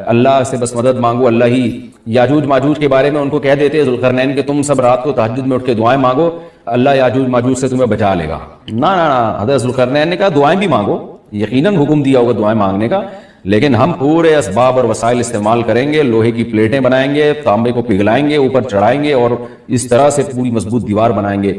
اللہ سے بس مدد مانگو، اللہ ہی۔ یاجوج ماجوج کے بارے میں ان کو کہہ دیتے ذوالقرنین کہ تم سب رات کو تہجد میں اٹھ کے دعائیں مانگو، اللہ یاجوج ماجوج سے تمہیں بچا لے گا۔ نہ نہ نہ، حضرت ذوالقرنین نے کہا دعائیں بھی مانگو، یقیناً حکم دیا ہوگا دعائیں مانگنے کا، لیکن ہم پورے اسباب اور وسائل استعمال کریں گے، لوہے کی پلیٹیں بنائیں گے، تانبے کو پگھلائیں گے، اوپر چڑھائیں گے اور اس طرح سے پوری مضبوط دیوار بنائیں گے۔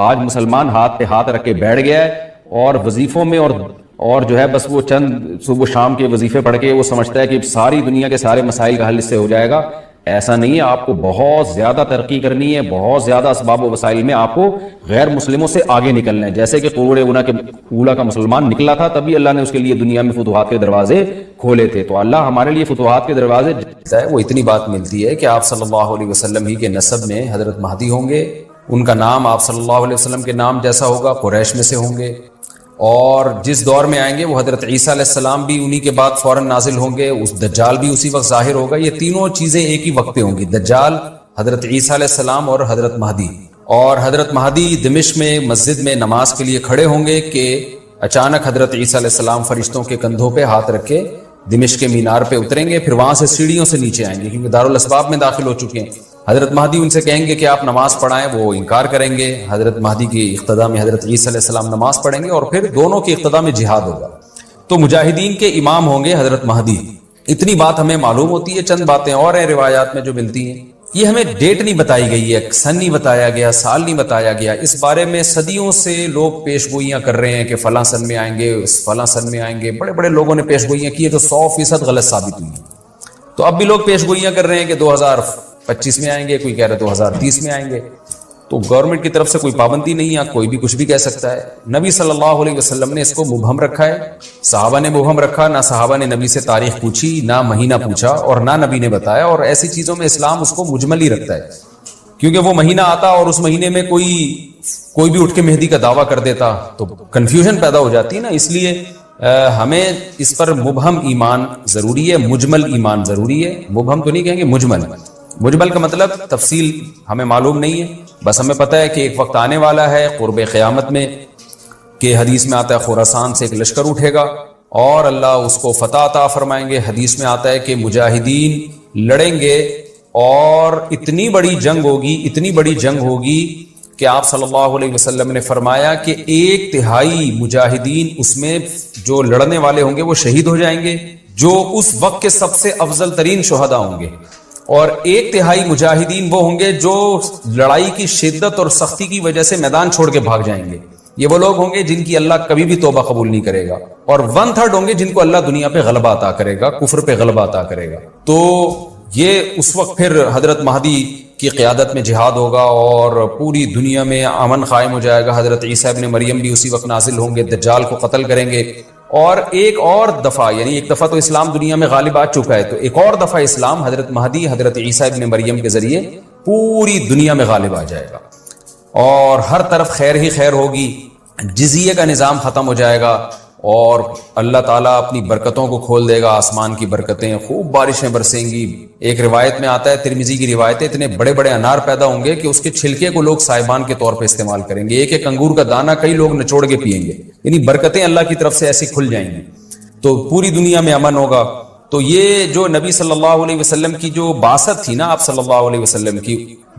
آج مسلمان ہاتھ پہ ہاتھ رکھ کے بیٹھ گیا ہے اور وظیفوں میں اور جو ہے بس وہ چند صبح شام کے وظیفے پڑھ کے وہ سمجھتا ہے کہ ساری دنیا کے سارے مسائل کا حل اس سے ہو جائے گا۔ ایسا نہیں ہے، آپ کو بہت زیادہ ترقی کرنی ہے، بہت زیادہ اسباب و وسائل میں آپ کو غیر مسلموں سے آگے نکلنا ہے۔ جیسے کہ قرون اولیٰ کا مسلمان نکلا تھا، تبھی اللہ نے اس کے لیے دنیا میں فتوحات کے دروازے کھولے تھے۔ تو اللہ ہمارے لیے فتوحات کے دروازے وہ اتنی بات ملتی ہے کہ آپ صلی اللہ علیہ وسلم ہی کے نسب میں حضرت مہدی ہوں گے، ان کا نام آپ صلی اللہ علیہ وسلم کے نام جیسا ہوگا، قریش میں سے ہوں گے، اور جس دور میں آئیں گے وہ حضرت عیسیٰ علیہ السلام بھی انہی کے بعد فوراً نازل ہوں گے، اس دجال بھی اسی وقت ظاہر ہوگا۔ یہ تینوں چیزیں ایک ہی وقت پہ ہوں گی، دجال، حضرت عیسیٰ علیہ السلام اور حضرت مہدی۔ اور حضرت مہدی دمشق میں مسجد میں نماز کے لیے کھڑے ہوں گے کہ اچانک حضرت عیسیٰ علیہ السلام فرشتوں کے کندھوں پہ ہاتھ رکھ کے دمشق کے مینار پہ اتریں گے، پھر وہاں سے سیڑھیوں سے نیچے آئیں گے کیونکہ دارالاسباب میں داخل ہو چکے ہیں۔ حضرت مہدی ان سے کہیں گے کہ آپ نماز پڑھائیں، وہ انکار کریں گے۔ حضرت مہدی کی اقتداء میں حضرت عیسیٰ علیہ السلام نماز پڑھیں گے اور پھر دونوں کی اقتداء میں جہاد ہوگا۔ تو مجاہدین کے امام ہوں گے حضرت مہدی۔ اتنی بات ہمیں معلوم ہوتی ہے، چند باتیں اور ہیں روایات میں جو ملتی ہیں۔ یہ ہمیں ڈیٹ نہیں بتائی گئی ہے، سن نہیں بتایا گیا، سال نہیں بتایا گیا، اس بارے میں صدیوں سے لوگ پیش گوئیاں کر رہے ہیں کہ فلاں سن میں آئیں گے، فلاں سن میں آئیں گے۔ بڑے بڑے لوگوں نے پیش گوئیاں کی ہے تو 100% غلط ثابت ہوئی ہیں۔ تو اب بھی لوگ پیش گوئیاں کر رہے ہیں کہ 2025 میں آئیں گے، کوئی کہہ رہے 2030 میں آئیں گے۔ تو گورنمنٹ کی طرف سے کوئی پابندی نہیں ہے، کوئی بھی کچھ بھی کہہ سکتا ہے۔ نبی صلی اللہ علیہ وسلم نے اس کو مبہم رکھا ہے، صحابہ نے مبہم رکھا، نہ صحابہ نے نبی سے تاریخ پوچھی، نہ مہینہ پوچھا، اور نہ نبی نے بتایا۔ اور ایسی چیزوں میں اسلام اس کو مجمل ہی رکھتا ہے، کیونکہ وہ مہینہ آتا اور اس مہینے میں کوئی بھی اٹھ کے مہدی کا دعویٰ کر دیتا تو کنفیوژن پیدا ہو جاتی نا۔ اس لیے ہمیں اس پر مبہم ایمان ضروری ہے، مجمل ایمان ضروری ہے۔ مبہم تو نہیں کہیں گے، مجمل کا مطلب تفصیل ہمیں معلوم نہیں ہے، بس ہمیں پتہ ہے کہ ایک وقت آنے والا ہے قرب قیامت میں کہ حدیث میں آتا ہے خراسان سے ایک لشکر اٹھے گا اور اللہ اس کو فتح عطا فرمائیں گے۔ حدیث میں آتا ہے کہ مجاہدین لڑیں گے اور اتنی بڑی جنگ ہوگی کہ آپ صلی اللہ علیہ وسلم نے فرمایا کہ 1/3 مجاہدین اس میں جو لڑنے والے ہوں گے وہ شہید ہو جائیں گے، جو اس وقت کے سب سے افضل ترین شہداء ہوں گے، اور 1/3 مجاہدین وہ ہوں گے جو لڑائی کی شدت اور سختی کی وجہ سے میدان چھوڑ کے بھاگ جائیں گے۔ یہ وہ لوگ ہوں گے جن کی اللہ کبھی بھی توبہ قبول نہیں کرے گا، اور 1/3 ہوں گے جن کو اللہ دنیا پہ غلبہ عطا کرے گا، کفر پہ غلبہ عطا کرے گا۔ تو یہ اس وقت پھر حضرت مہدی کی قیادت میں جہاد ہوگا اور پوری دنیا میں امن قائم ہو جائے گا۔ حضرت عیسیٰ ابن مریم بھی اسی وقت نازل ہوں گے، دجال کو قتل کریں گے، اور ایک اور دفعہ، یعنی ایک دفعہ تو اسلام دنیا میں غالب آ چکا ہے، تو ایک اور دفعہ اسلام حضرت مہدی حضرت عیسیٰ ابن مریم کے ذریعے پوری دنیا میں غالب آ جائے گا، اور ہر طرف خیر ہی خیر ہوگی، جزیے کا نظام ختم ہو جائے گا، اور اللہ تعالیٰ اپنی برکتوں کو کھول دے گا، آسمان کی برکتیں، خوب بارشیں برسیں گی۔ ایک روایت میں آتا ہے، ترمذی کی روایت ہے، اتنے بڑے بڑے انار پیدا ہوں گے کہ اس کے چھلکے کو لوگ سائبان کے طور پہ استعمال کریں گے، ایک ایک انگور کا دانہ کئی لوگ نچوڑ کے پیئیں گے، یعنی برکتیں اللہ کی طرف سے ایسی کھل جائیں گی، تو پوری دنیا میں امن ہوگا۔ تو یہ جو نبی صلی اللہ علیہ وسلم کی جو بعثت تھی نا، آپ صلی اللہ علیہ وسلم کی،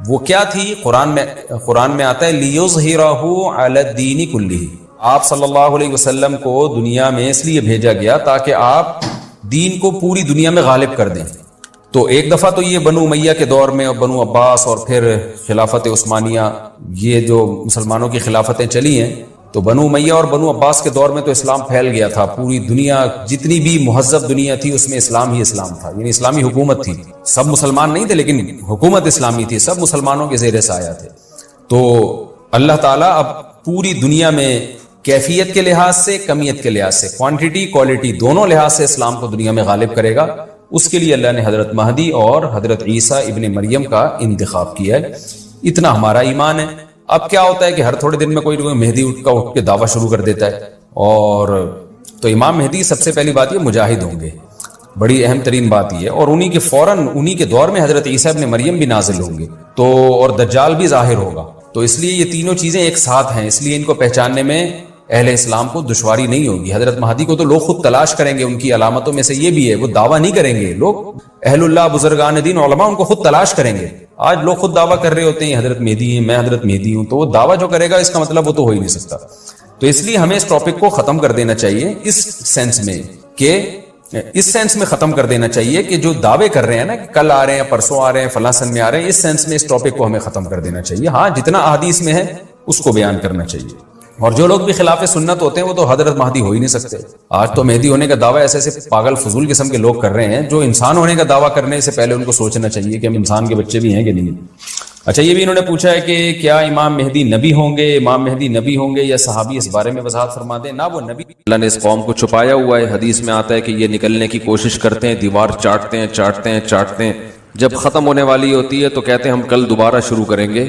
وہ کیا تھی؟ قرآن میں آتا ہے لِيُظْهِرَهُ عَلَى الدِّينِ كُلِّهِ، آپ صلی اللہ علیہ وسلم کو دنیا میں اس لیے بھیجا گیا تاکہ آپ دین کو پوری دنیا میں غالب کر دیں۔ تو ایک دفعہ تو یہ بنو امیہ کے دور میں، اور بنو عباس، اور پھر خلافت عثمانیہ، یہ جو مسلمانوں کی خلافتیں چلی ہیں، تو بنو امیہ اور بنو عباس کے دور میں تو اسلام پھیل گیا تھا، پوری دنیا جتنی بھی مہذب دنیا تھی اس میں اسلام ہی اسلام تھا، یعنی اسلامی حکومت تھی، سب مسلمان نہیں تھے لیکن حکومت اسلامی تھی، سب مسلمانوں کے زیر سایہ تھے۔ تو اللہ تعالیٰ اب پوری دنیا میں کیفیت کے لحاظ سے، کمیت کے لحاظ سے، کوانٹٹی کوالٹی دونوں لحاظ سے اسلام کو دنیا میں غالب کرے گا۔ اس کے لیے اللہ نے حضرت مہدی اور حضرت عیسیٰ ابن مریم کا انتخاب کیا ہے۔ اتنا ہمارا ایمان ہے۔ اب کیا ہوتا ہے کہ ہر تھوڑے دن میں کوئی مہدی اٹھ کے دعویٰ شروع کر دیتا ہے، اور تو امام مہدی سب سے پہلی بات یہ مجاہد ہوں گے، بڑی اہم ترین بات یہ ہے، اور انہی کے فوراً انہی کے دور میں حضرت عیسیٰ ابن مریم بھی نازل ہوں گے، تو اور دجال بھی ظاہر ہوگا، تو اس لیے یہ تینوں چیزیں ایک ساتھ ہیں، اس لیے ان کو پہچاننے میں اہل اسلام کو دشواری نہیں ہوگی۔ حضرت مہدی کو تو لوگ خود تلاش کریں گے، ان کی علامتوں میں سے یہ بھی ہے، وہ دعویٰ نہیں کریں گے، لوگ اہل اللہ بزرگان دین علماء ان کو خود تلاش کریں گے۔ آج لوگ خود دعویٰ کر رہے ہوتے ہیں حضرت مہدی ہیں، میں حضرت مہدی ہوں، تو وہ دعویٰ جو کرے گا اس کا مطلب وہ تو ہو ہی نہیں سکتا۔ تو اس لیے ہمیں اس ٹاپک کو ختم کر دینا چاہیے، اس سینس میں ختم کر دینا چاہیے کہ جو دعوے کر رہے ہیں نا کہ کل آ رہے ہیں، پرسوں آ رہے ہیں، فلاں سن میں آ رہے ہیں، اس سینس میں اس ٹاپک کو ہمیں ختم کر دینا چاہیے۔ ہاں جتنا احادیث میں ہے اس کو بیان کرنا چاہیے، اور جو لوگ بھی خلاف سنت ہوتے ہیں وہ تو حضرت مہدی ہو ہی نہیں سکتے۔ آج تو مہدی ہونے کا دعویٰ ایسے پاگل فضول قسم کے لوگ کر رہے ہیں، جو انسان ہونے کا دعویٰ کرنے سے پہلے ان کو سوچنا چاہیے کہ ہم انسان کے بچے بھی ہیں کہ نہیں۔ اچھا، یہ بھی انہوں نے پوچھا ہے کہ کیا امام مہدی نبی ہوں گے، امام مہدی نبی ہوں گے یا صحابی؟ اس بارے میں وضاحت فرما دیں۔ نہ وہ نبی،
اللہ نے اس قوم کو چھپایا ہوا ہے، حدیث میں آتا ہے کہ یہ نکلنے کی کوشش کرتے ہیں، دیوار چاٹتے ہیں، جب ختم ہونے والی ہوتی ہے تو کہتے ہیں ہم کل دوبارہ شروع کریں گے۔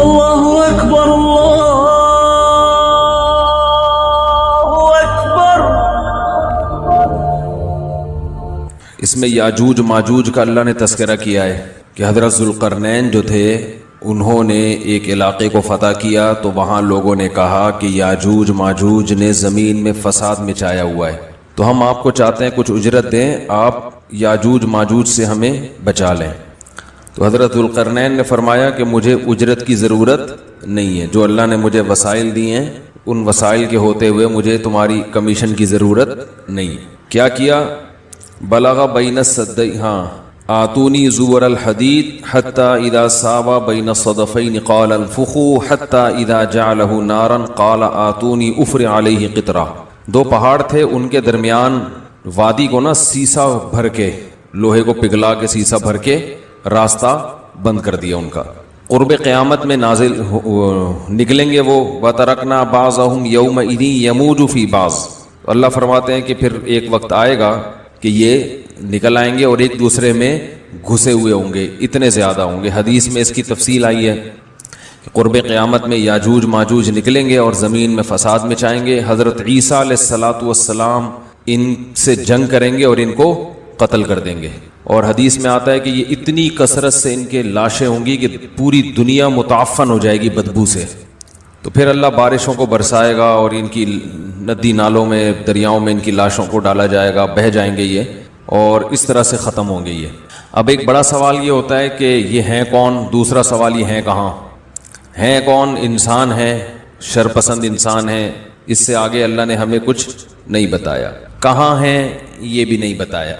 اللہ اکبر، اللہ اکبر۔
اس میں یاجوج ماجوج کا اللہ نے تذکرہ کیا ہے کہ حضرت ذوالقرنین جو تھے انہوں نے ایک علاقے کو فتح کیا، تو وہاں لوگوں نے کہا کہ یاجوج ماجوج نے زمین میں فساد مچایا ہوا ہے، تو ہم آپ کو چاہتے ہیں کچھ اجرت دیں، آپ یاجوج ماجوج سے ہمیں بچا لیں۔ تو حضرت ذوالقرنین نے فرمایا کہ مجھے اجرت کی ضرورت نہیں ہے، جو اللہ نے مجھے وسائل دی ہیں ان وسائل کے ہوتے ہوئے مجھے تمہاری کمیشن کی ضرورت نہیں۔ کیا کیا؟ بلغ بین الصدین، آتونی زور الحدید حتی اذا ساوا بین الصدفین قال انفخوا حتی اذا جعلہ نارا قال آتونی افر علیہ قطرہ۔ دو پہاڑ تھے، ان کے درمیان وادی کو نا سیسا بھر کے، لوہے کو پگھلا کے سیسا بھر کے راستہ بند کر دیا ان کا۔ قرب قیامت میں نازل نکلیں گے وہ، وَتَرَكْنَا بَعْضَهُمْ يَوْمَئِذٍ يَمُوجُ فِي بَعْضٍ۔ اللہ فرماتے ہیں کہ پھر ایک وقت آئے گا کہ یہ نکل آئیں گے اور ایک دوسرے میں گھسے ہوئے ہوں گے، اتنے زیادہ ہوں گے۔ حدیث میں اس کی تفصیل آئی ہے کہ قرب قیامت میں یاجوج ماجوج نکلیں گے اور زمین میں فساد مچائیں گے۔ حضرت عیسیٰ علیہ السلام ان سے جنگ کریں گے اور ان کو قتل کر دیں گے، اور حدیث میں آتا ہے کہ یہ اتنی کثرت سے ان کے لاشیں ہوں گی کہ پوری دنیا متعفن ہو جائے گی بدبو سے۔ تو پھر اللہ بارشوں کو برسائے گا اور ان کی ندی نالوں میں، دریاؤں میں ان کی لاشوں کو ڈالا جائے گا، بہہ جائیں گے یہ، اور اس طرح سے ختم ہوں گے یہ۔ اب ایک بڑا سوال یہ ہوتا ہے کہ یہ ہیں کون؟ دوسرا سوال یہ ہیں کہاں؟ ہیں کون؟ انسان ہیں، شرپسند انسان ہیں، اس سے آگے اللہ نے ہمیں کچھ نہیں بتایا۔ کہاں ہیں یہ بھی نہیں بتایا۔